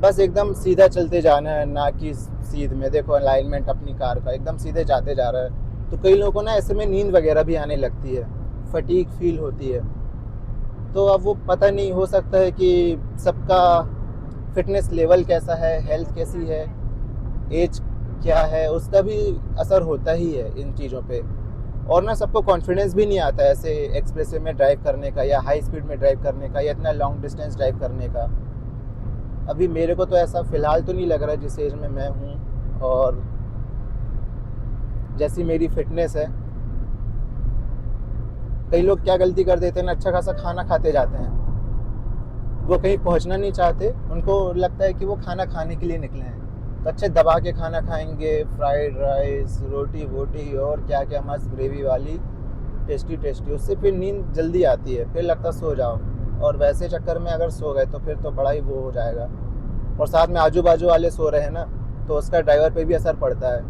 बस एकदम सीधा चलते जाना है, ना कि सीध में। देखो अलाइनमेंट अपनी कार का एकदम सीधे जाते जा रहा है, तो कई लोगों को ना ऐसे में नींद वगैरह भी आने लगती है, फटीग फील होती है। तो अब वो पता नहीं, हो सकता है कि सबका फिटनेस लेवल कैसा है, हेल्थ कैसी है, एज क्या है, उसका भी असर होता ही है इन चीज़ों पे। और ना सबको कॉन्फिडेंस भी नहीं आता है ऐसे एक्सप्रेसवे में ड्राइव करने का, या हाई स्पीड में ड्राइव करने का, या इतना लॉन्ग डिस्टेंस ड्राइव करने का। अभी मेरे को तो ऐसा फ़िलहाल तो नहीं लग रहा जिस एज में मैं हूँ और जैसी मेरी फिटनेस है। कई लोग क्या गलती कर देते हैं ना, अच्छा खासा खाना खाते जाते हैं, वो कहीं पहुँचना नहीं चाहते, उनको लगता है कि वो खाना खाने के लिए निकले हैं, तो अच्छे दबा के खाना खाएंगे, फ्राइड राइस, रोटी वोटी और क्या क्या मस्त ग्रेवी वाली, टेस्टी टेस्टी, उससे फिर नींद जल्दी आती है, फिर लगता सो जाओ, और वैसे चक्कर में अगर सो गए तो फिर तो बड़ा ही वो हो जाएगा। और साथ में आजू बाजू वाले सो रहे हैं ना, तो उसका ड्राइवर पे भी असर पड़ता है।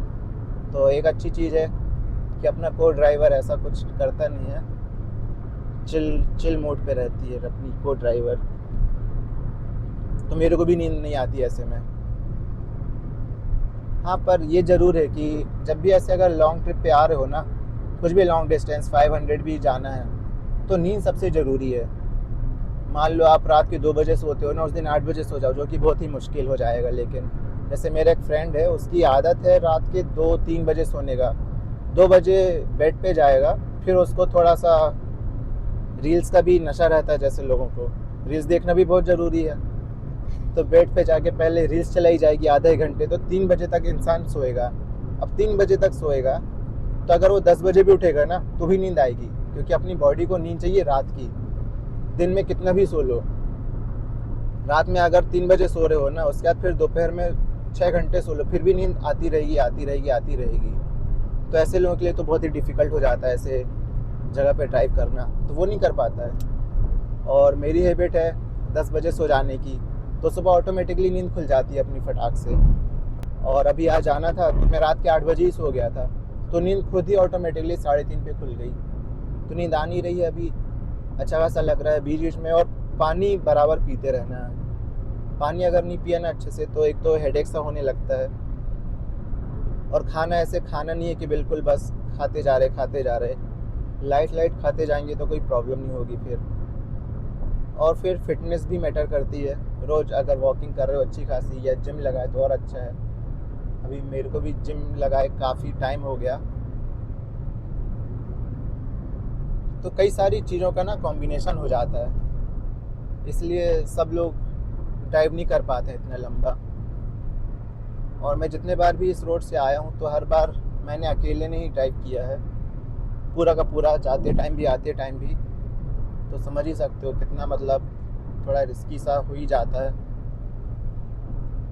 तो एक अच्छी चीज़ है कि अपना को ड्राइवर ऐसा कुछ करता नहीं है, चिल मोड पे रहती है अपनी को ड्राइवर, तो मेरे को भी नींद नहीं आती ऐसे में। हाँ, पर ये ज़रूर है कि जब भी ऐसे अगर लॉन्ग ट्रिप पे आ रहे हो ना, कुछ भी लॉन्ग डिस्टेंस 500 भी जाना है, तो नींद सबसे ज़रूरी है। मान लो आप रात के 2 बजे सोते हो ना, उस दिन 8 बजे सो जाओ, जो कि बहुत ही मुश्किल हो जाएगा। लेकिन जैसे मेरा एक फ्रेंड है, उसकी आदत है रात के 2-3 बजे सोने का। 2 बजे बेड पे जाएगा, फिर उसको थोड़ा सा रील्स का भी नशा रहता है, जैसे लोगों को रील्स देखना भी बहुत ज़रूरी है, तो बेड पे जाके पहले रील्स चलाई जाएगी आधा एक घंटे, तो 3 बजे तक इंसान सोएगा। अब 3 बजे तक सोएगा तो अगर वो 10 बजे भी उठेगा ना तो भी नींद आएगी, क्योंकि अपनी बॉडी को नींद चाहिए रात की। दिन में कितना भी सो लो, रात में अगर 3 बजे सो रहे हो ना, उसके बाद फिर दोपहर में 6 घंटे सो लो, फिर भी नींद आती रहेगी। तो ऐसे लोगों के लिए तो बहुत ही डिफ़िकल्ट हो जाता है ऐसे जगह पे ड्राइव करना, तो वो नहीं कर पाता है। और मेरी हैबिट है 10 बजे सो जाने की, तो सुबह ऑटोमेटिकली नींद खुल जाती है अपनी फटाक से। और अभी आज जाना था तो मैं रात के 8 बजे ही सो गया था, तो नींद खुद ही ऑटोमेटिकली 3:30 पे खुल गई। तो नींद आ नहीं रही है अभी, अच्छा खासा लग रहा है बीच में। और पानी बराबर पीते रहना है। पानी अगर नहीं पिया ना अच्छे से, तो एक तो हेडेक सा होने लगता है। और खाना ऐसे खाना नहीं है कि बिल्कुल बस खाते जा रहे, लाइट खाते जाएंगे तो कोई प्रॉब्लम नहीं होगी फिर। और फिर फिटनेस भी मैटर करती है। रोज़ अगर वॉकिंग कर रहे हो अच्छी खासी, या जिम लगाए तो और अच्छा है। अभी मेरे को भी जिम लगाए काफ़ी टाइम हो गया, तो कई सारी चीज़ों का ना कॉम्बिनेशन हो जाता है, इसलिए सब लोग ड्राइव नहीं कर पाते इतना लंबा। और मैं जितने बार भी इस रोड से आया हूँ, तो हर बार मैंने अकेले नहीं ड्राइव किया है, पूरा का पूरा, जाते टाइम भी आते टाइम भी। तो समझ ही सकते हो कितना मतलब थोड़ा रिस्की सा हो ही जाता है,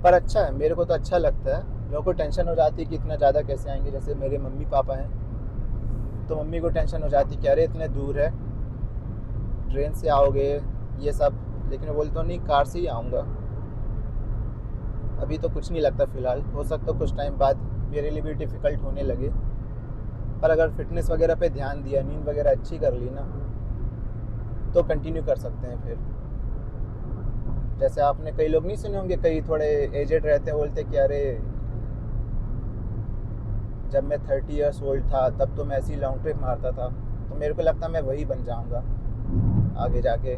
पर अच्छा है, मेरे को तो अच्छा लगता है। लोगों को टेंशन हो जाती है कि इतना ज़्यादा कैसे आएंगे, जैसे मेरे मम्मी पापा हैं, तो मम्मी को टेंशन हो जाती है कि अरे इतने दूर है, ट्रेन से आओगे ये सब, लेकिन मैं बोलता हूँ नहीं, कार से ही आऊँगा। अभी तो कुछ नहीं लगता फ़िलहाल, हो सकता कुछ टाइम बाद मेरे लिए भी डिफ़िकल्ट होने लगे, पर अगर फिटनेस वगैरह पे ध्यान दिया, नींद वगैरह अच्छी कर ली ना, तो कंटिन्यू कर सकते हैं फिर। जैसे आपने कई लोग नहीं सुने होंगे, कई थोड़े एजेड रहते हैं, बोलते कि अरे जब मैं 30 ईयर्स ओल्ड था तब तो मैं ऐसी लॉन्ग ट्रिप मारता था। तो मेरे को लगता मैं वही बन जाऊंगा आगे जाके,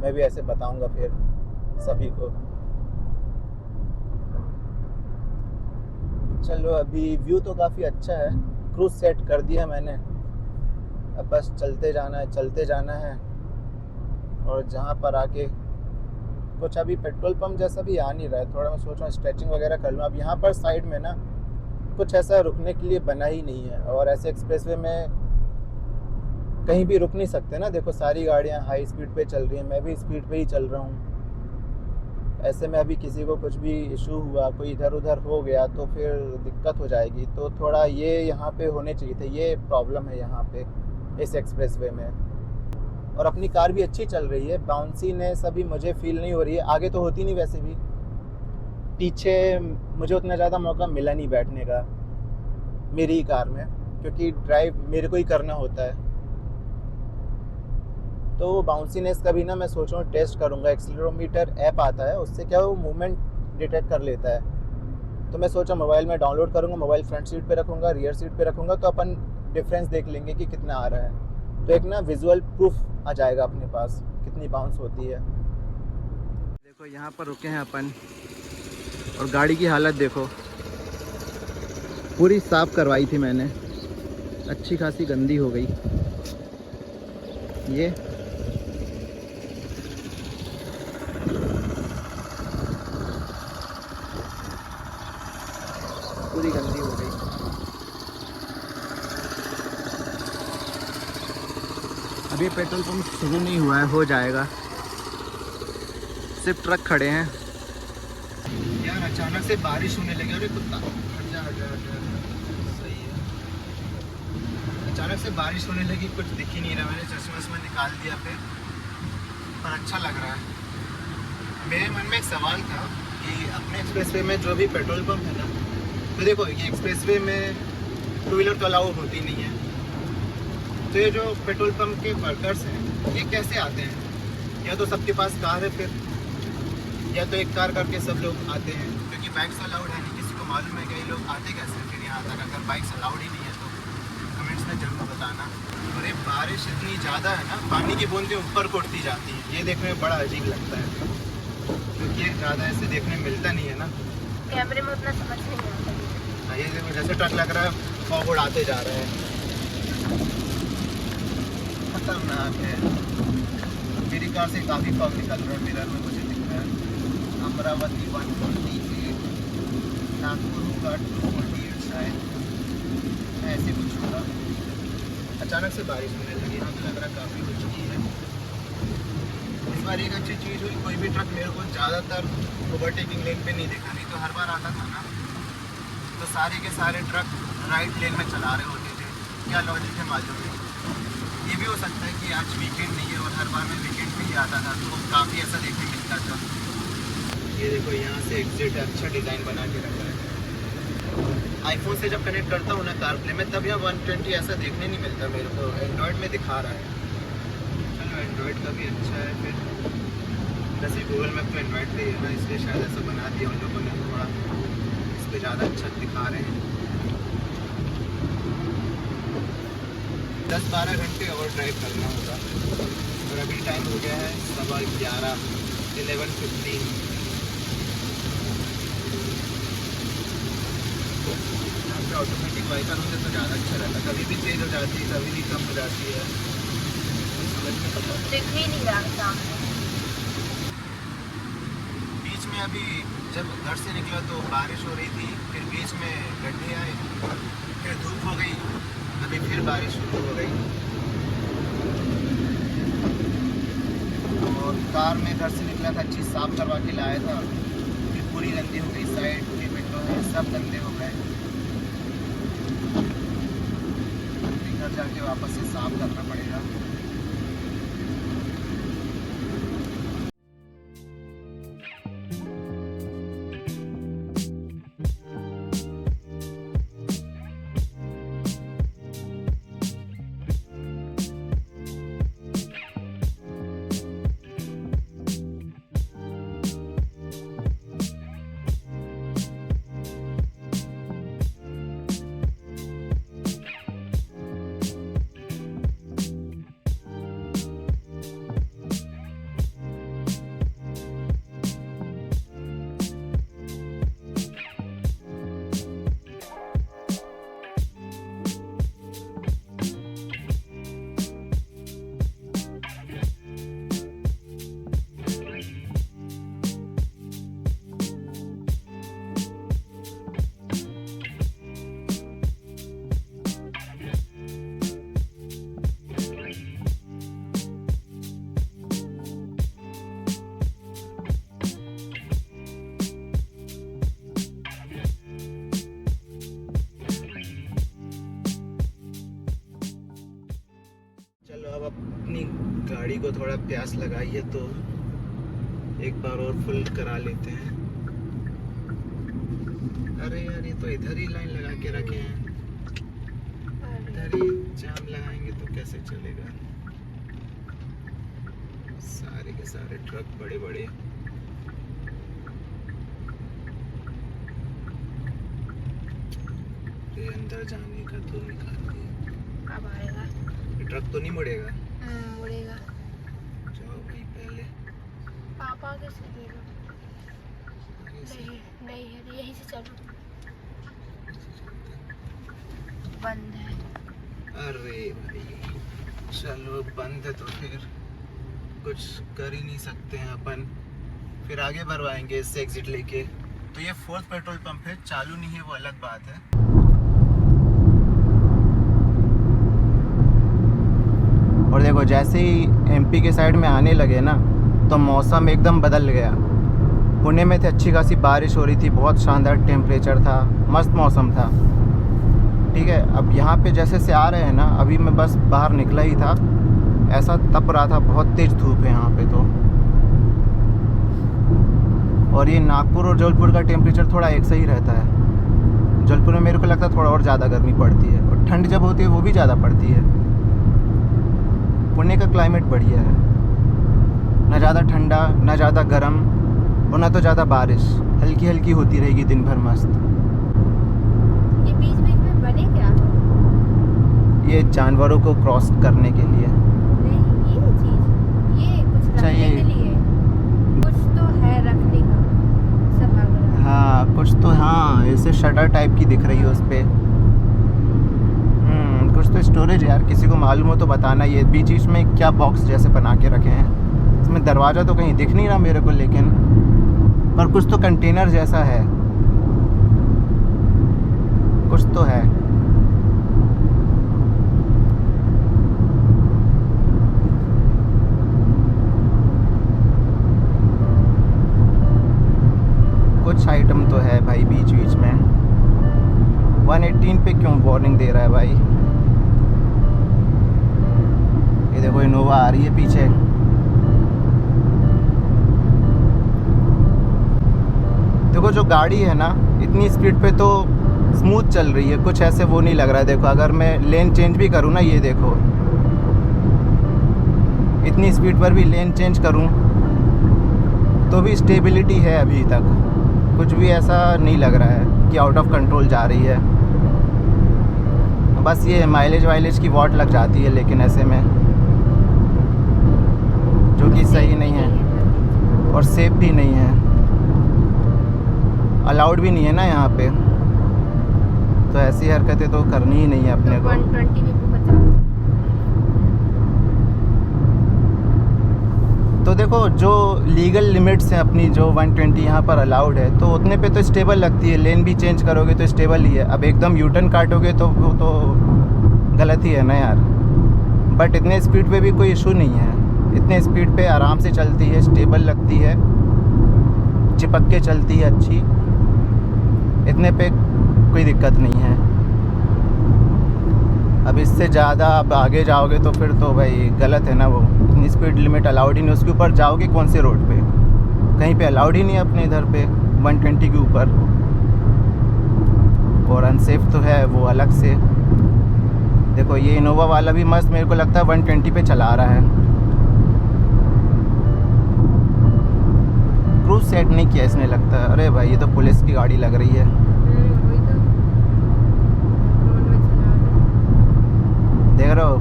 मैं भी ऐसे बताऊंगा फिर सभी को। चलो, अभी व्यू तो काफ़ी अच्छा है, क्रूज सेट कर दिया मैंने, अब बस चलते जाना है। और जहाँ पर आके कुछ अभी पेट्रोल पंप जैसा भी आ नहीं रहा है, थोड़ा मैं सोच रहा हूँ स्ट्रेचिंग वगैरह कर लूँ। अब यहाँ पर साइड में ना कुछ ऐसा रुकने के लिए बना ही नहीं है, और ऐसे एक्सप्रेसवे में कहीं भी रुक नहीं सकते ना। देखो सारी गाड़ियाँ हाई स्पीड पे चल रही हैं, मैं भी स्पीड पे ही चल रहा हूँ। ऐसे में अभी किसी को कुछ भी इशू हुआ, कोई इधर उधर हो गया, तो फिर दिक्कत हो जाएगी। तो थोड़ा ये यहाँ पे होने चाहिए थे, ये प्रॉब्लम है यहाँ पे इस एक्सप्रेसवे में। और अपनी कार भी अच्छी चल रही है, बाउंसीनेस अभी मुझे फील नहीं हो रही है, आगे तो होती नहीं वैसे भी। पीछे मुझे उतना ज़्यादा मौका मिला नहीं बैठने का मेरी ही कार में, क्योंकि ड्राइव मेरे को ही करना होता है। तो बाउंसीनेस का भी ना मैं सोच रहा हूँ टेस्ट करूँगा। एक्सीलरोमीटर ऐप आता है, उससे क्या वो मूवमेंट डिटेक्ट कर लेता है। तो मैं सोचा मोबाइल में डाउनलोड करूँगा, मोबाइल फ्रंट सीट पे रखूँगा, रियर सीट पे रखूँगा, तो अपन डिफरेंस देख लेंगे कि कितना आ रहा है। तो एक ना विजुअल प्रूफ आ जाएगा अपने पास कितनी बाउंस होती है। देखो यहाँ पर रुके हैं अपन, और गाड़ी की हालत देखो, पूरी साफ़ करवाई थी मैंने, अच्छी खासी गंदी हो गई। ये पूरी गंदी हो गई। अभी पेट्रोल पंप शुरू नहीं हुआ है, हो जाएगा, सिर्फ ट्रक खड़े हैं। यार अचानक से बारिश होने लगी, अरे कुत्ता हट जा। सही है, अचानक से बारिश होने लगी, कुछ दिख ही नहीं रहा। मैंने चश्मा निकाल दिया फिर, पर अच्छा लग रहा है। मेरे मन में एक सवाल था कि अपने एक्सप्रेसवे में जो भी पेट्रोल पंप है ना, तो देखो ये एक्सप्रेसवे में टू व्हीलर तो अलाउ होती नहीं है। तो ये जो पेट्रोल पंप के वर्कर्स हैं ये कैसे आते हैं? या तो सबके पास कार है फिर, या तो एक कार करके सब लोग आते हैं, क्योंकि बाइक्स अलाउड है नहीं। किसी को मालूम है कि ये लोग आते कैसे फिर यहाँ तक, अगर बाइक्स अलाउड ही नहीं है तो कमेंट्स में ज़रूर बताना। और ये बारिश इतनी ज़्यादा है ना, पानी की बूंदें ऊपर को उड़ती जाती हैं, ये देखने में बड़ा अजीब लगता है, क्योंकि ये ज़्यादा ऐसे देखने में मिलता नहीं है ना, कैमरे में उतना समझ नहीं आता। हाँ, ये देखो जैसे ट्रक लग रहा है, फॉग उड़ाते जा रहे हैं, खतरनाक है। मेरी कार से काफ़ी फॉग निकल रहा है, मिरर में मुझे दिख रहा है। अमरावती 148, नागपुर होगा 248 शायद, ऐसे कुछ होगा। अचानक से बारिश होने लगी, यहाँ तो लग रहा है काफ़ी हो चुकी है। इस बार एक अच्छी चीज़ हुई, कोई भी ट्रक मेरे को ज़्यादातर ओवरटेकिंग लेन पे नहीं देखा, नहीं तो हर बार आता था ना तो सारे के सारे ट्रक राइट लेन में चला रहे होते थे। क्या लॉजिक है मालूम नहीं। ये भी हो सकता है कि आज वीकेंड नहीं है और हर बार मैं वीकेंड पे ही आता था, तो काफ़ी ऐसा देखने मिलता था। ये देखो यहाँ से एग्जिट अच्छा डिज़ाइन बना के रखा है। आईफोन से जब कनेक्ट करता हूँ ना कार प्ले में, तब यहाँ 120 ऐसा देखने नहीं मिलता मेरे को, एंड्रॉयड में दिखा रहा है। चलो एंड्रॉयड का भी अच्छा है फिर, जैसे गूगल मैप तो एंड्रॉयड पे है ना, इसलिए शायद ऐसा बना दिया उन लोगों ने, थोड़ा इस पर ज़्यादा अच्छा दिखा रहे हैं। 10-12 घंटे और ड्राइव करना होगा और अभी टाइम हो गया है 11:15, 11:15। यहाँ पे ऑटोमेटिक वाइपर होते तो ज़्यादा अच्छा रहता, कभी भी तेज़ हो जाती है, कभी भी कम हो जाती है, समझ में पता। दिख ही नहीं रहा सामने। बीच में अभी जब घर से निकला तो बारिश हो रही थी, फिर बीच में गड्ढे आए, फिर धूप हो गई, अभी फिर बारिश शुरू हो गई। और कार में घर से निकला था, अच्छी साफ करवा के लाया था, फिर पूरी गंदी हो गई, साइड पूरी विंडो है सब गंदे हो गए। घर जाके वापस से साफ करना पड़ेगा। अपनी गाड़ी को थोड़ा प्यास लगाई है तो एक बार और फुल करा लेते हैं। अरे यार ये तो इधर ही लाइन लगा के रखे हैं, इधर ही जाम लगाएंगे तो कैसे चलेगा। सारे के सारे ट्रक बड़े बड़े, ये अंदर जाने का तो निकाल दिया। कब आएगा? ये ट्रक तो नहीं मुड़ेगा? मुड़ेगा। जाओ भाई पहले। पापा आगे से देगा। नहीं है, यहीं से चलो। बंद है। अरे भाई चलो बंद है तो फिर कुछ कर ही नहीं सकते हैं अपन, फिर आगे भरवाएंगे इससे एग्जिट लेके। तो ये 4th पेट्रोल पंप है, चालू नहीं है वो अलग बात है। और देखो जैसे ही एमपी के साइड में आने लगे ना तो मौसम एकदम बदल गया। पुणे में थे अच्छी खासी बारिश हो रही थी, बहुत शानदार टेम्परेचर था, मस्त मौसम था, ठीक है। अब यहाँ पे जैसे से आ रहे हैं ना, अभी मैं बस बाहर निकला ही था, ऐसा तप रहा था, बहुत तेज़ धूप है यहाँ पे तो। और ये नागपुर और जबलपुर का टेम्परेचर थोड़ा एक सही रहता है, जबलपुर में मेरे को लगता है थोड़ा और ज़्यादा गर्मी पड़ती है, और ठंड जब होती है वो भी ज़्यादा पड़ती है। पुणे का क्लाइमेट बढ़िया है, ना ज़्यादा ठंडा ना ज़्यादा गर्म और ना तो ज़्यादा बारिश, हल्की हल्की होती रहेगी दिन भर मस्त। ये बीच बीच में बने क्या? ये जानवरों को क्रॉस करने के लिए। नहीं, ये चीज ये कुछ अच्छा, रखने ये- के लिए कुछ तो है रखने का, सब लग रहा है। हाँ कुछ तो, हाँ ऐसे शटर टाइप की दिख रही है उस पर। कुछ तो स्टोरेज यार, किसी को मालूम हो तो बताना। ये बीच बीच में क्या बॉक्स जैसे बना के रखे हैं, इसमें दरवाज़ा तो कहीं दिख नहीं रहा मेरे को, लेकिन पर कुछ तो कंटेनर जैसा है, कुछ तो है। कुछ आइटम तो है भाई बीच बीच में। 118 पे क्यों वार्निंग दे रहा है भाई? ये देखो इनोवा आ रही है पीछे। देखो जो गाड़ी है ना, इतनी स्पीड पे तो स्मूथ चल रही है, कुछ ऐसे वो नहीं लग रहा है। देखो अगर मैं लेन चेंज भी करूँ ना, ये देखो इतनी स्पीड पर भी लेन चेंज करूँ तो भी स्टेबिलिटी है अभी तक, कुछ भी ऐसा नहीं लग रहा है कि आउट ऑफ कंट्रोल जा रही है। बस ये माइलेज वाइलेज की वॉट लग जाती है लेकिन ऐसे में, जो कि सही नहीं है और सेफ भी नहीं है, अलाउड भी नहीं है ना यहाँ पे। तो ऐसी हरकतें तो करनी ही नहीं है अपने को। 120 भी पहुंच जाओ। तो देखो जो लीगल लिमिट्स हैं अपनी, जो 120 यहाँ पर अलाउड है, तो उतने पे तो स्टेबल लगती है। लेन भी चेंज करोगे तो स्टेबल ही है। अब एकदम यू टर्न काटोगे तो वो तो गलत ही है ना यार। बट इतने स्पीड पे भी कोई इशू नहीं है, इतने स्पीड पे आराम से चलती है, स्टेबल लगती है, चिपक के चलती है अच्छी, इतने पे कोई दिक्कत नहीं है। अब इससे ज़्यादा अब आगे जाओगे तो फिर तो भाई गलत है ना। वो इतनी स्पीड लिमिट अलाउड ही नहीं, उसके ऊपर जाओगे कौन से रोड पे? कहीं पे अलाउड ही नहीं है अपने इधर पे 120 के ऊपर। और अनसेफ तो है वो अलग से। देखो ये इनोवा वाला भी मस्त मेरे को लगता है 120 पे चला रहा है। क्रूज सेट नहीं किया इसने लगता है। अरे भाई ये तो पुलिस की गाड़ी लग रही है। वही तो रोड में चला रहे। देख रहे हो,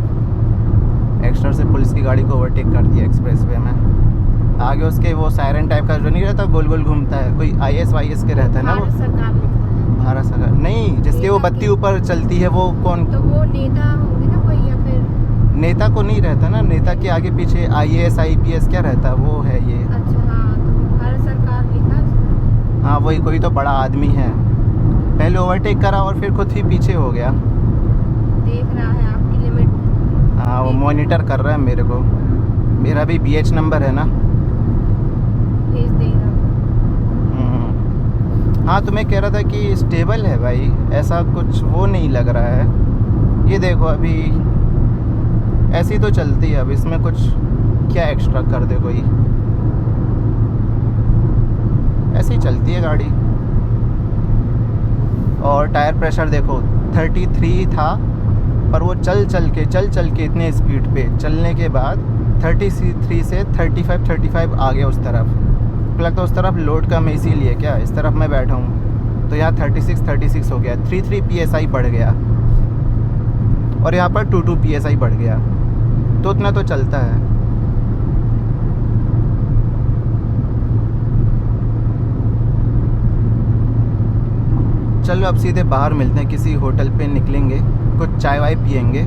एक्स्ट्रा से पुलिस की गाड़ी को ओवरटेक कर दिया एक्सप्रेस वे में। आगे उसके वो सायरन टाइप का जो नहीं रहता, गोल गोल घूमता है, कोई IS वाईएस के रहता है ना वो। भारत सरकार लिखा है। भारत सरकार नहीं, जिसके वो बत्ती ऊपर चलती है वो कौन? तो वो नेता होंगे ना कोई, या फिर नेता को नहीं रहता ना, नेता के आगे पीछे IAS IPS क्या रहता है, वो है ये। अच्छा हाँ, तो भारत सरकार लिखा है उसमें। हाँ वही, कोई तो बड़ा आदमी है, पहले ओवरटेक करा और फिर खुद ही पीछे हो गया। देख रहा है आपकी लिमिट। हाँ वो मॉनिटर कर रहा है मेरे को। मेरा भी BH नंबर है ना। भेज देगा। हाँ तो मैं कह रहा था कि स्टेबल है भाई, ऐसा कुछ वो नहीं लग रहा है। ये देखो अभी ऐसी तो चलती है, अब इसमें कुछ क्या एक्स्ट्रा कर दे कोई, ऐसी चलती है गाड़ी। और टायर प्रेशर देखो 33 था, पर वो चल चल के इतने स्पीड पे चलने के बाद 33 से 35 आ गया उस तरफ। लगता है उस तरफ लोड कम है इसीलिए क्या, इस तरफ मैं बैठा हूँ तो यहाँ 36 हो गया, 33 PSI बढ़ गया। और यहाँ पर 22 PSI बढ़ गया, तो उतना तो चलता है। चलो अब सीधे बाहर मिलते हैं, किसी होटल पे निकलेंगे, कुछ चाय वाय पियेंगे,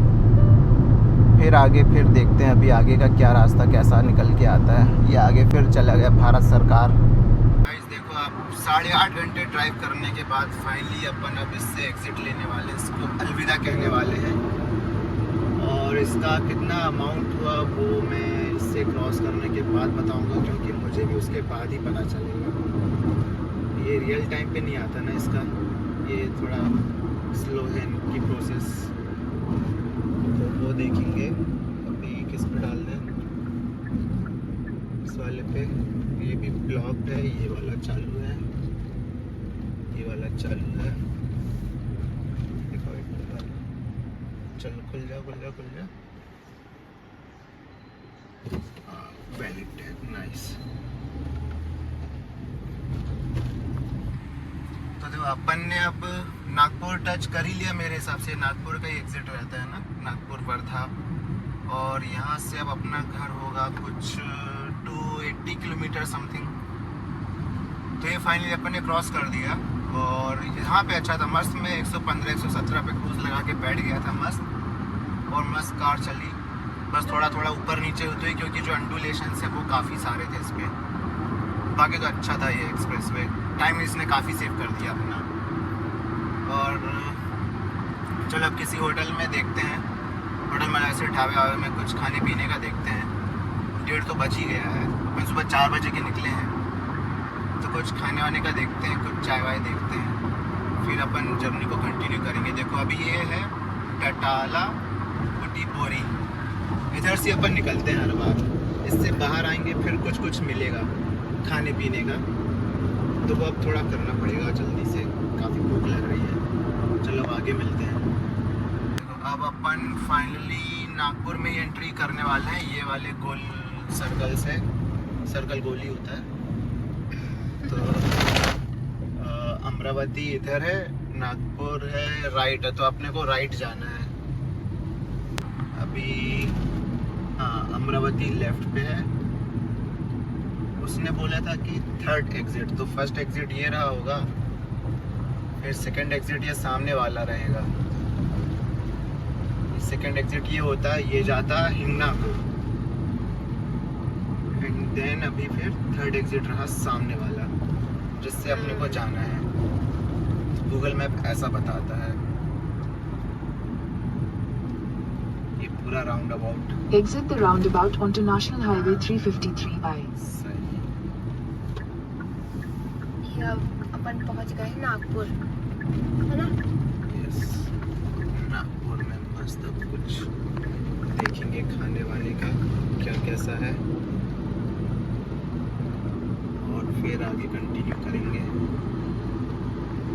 फिर आगे फिर देखते हैं अभी आगे का क्या रास्ता कैसा निकल के आता है। ये आगे फिर चला गया भारत सरकार। देखो आप 8.5 घंटे ड्राइव करने के बाद फाइनली अपन अब इससे एग्जिट लेने वाले, इसको अलविदा कहने वाले हैं। और इसका कितना अमाउंट हुआ वो मैं इससे क्रॉस करने के बाद बताऊंगा, क्योंकि मुझे भी उसके बाद ही पता चलेगा। ये रियल टाइम पे नहीं आता ना इसका, ये थोड़ा स्लो है इनकी प्रोसेस, तो वो देखेंगे। अभी किस पे डाल दें, इस वाले पे। ये भी ब्लॉक्ड है, ये वाला चालू है, ये वाला चालू है। चलो खुल जा खुल जा खुल जा। Valid tag, nice. तो देखो अपन ने अब नागपुर टच कर ही लिया मेरे हिसाब से। नागपुर का ही एग्जिट रहता है ना, नागपुर वर्धा। और यहाँ से अब अपना घर होगा कुछ 280 किलोमीटर समथिंग। तो ये फाइनली अपन ने क्रॉस कर दिया। और यहाँ पे अच्छा था, मस्त में 115 117 पे क्रूज लगा के बैठ गया था मस्त। और मस्त कार चली, बस थोड़ा थोड़ा ऊपर नीचे होते ही, क्योंकि जो अंडुलेशन है वो काफ़ी सारे थे इस पर। बाकी तो अच्छा था ये एक्सप्रेस वे, टाइम इसने काफ़ी सेव कर दिया अपना। और चलो अब किसी होटल में देखते हैं, होटल में ऐसे ढाबे वाबे में कुछ खाने पीने का देखते हैं। 1:30 तो बच ही गया है, अपन सुबह 4 बजे के निकले हैं। तो कुछ खाने वाने का देखते हैं, कुछ चाय वाय देखते हैं, फिर अपन जर्नी को कंटिन्यू करेंगे। देखो अभी ये है टटाला उटीपोरी, इधर से अपन निकलते हैं हर बार। इससे बाहर आएंगे फिर कुछ कुछ मिलेगा खाने पीने का, तो वो अब थोड़ा करना पड़ेगा जल्दी से, काफ़ी भूख लग रही है। चलो अब आगे मिलते हैं। अब अपन फाइनली नागपुर में ही एंट्री करने वाले हैं। ये वाले गोल सर्कल से, सर्कल गोल ही होता है। तो अमरावती इधर है, नागपुर है राइट है, तो अपने को राइट जाना है अभी। हाँ, अमरावती लेफ्ट पे है। उसने बोला था कि 3rd एग्जिट, तो फर्स्ट एग्जिट ये रहा होगा, फिर सेकंड एग्जिट ये सामने वाला रहेगा। सेकंड एग्जिट ये होता है, ये जाता है हिंगना को, एंड देन अभी फिर 3rd एग्जिट रहा सामने वाला, जिससे अपने को जाना है। गूगल मैप ऐसा बताता है। ये पूरा round about. Exit the roundabout onto National Highway 353I. सही। ये अब अपन पहुंच गए हैं नागपुर, है ना? यस, नागपुर में मस्त अब कुछ देखेंगे खाने वाने का क्या कैसा है, और फिर आगे कंटिन्यू करेंगे।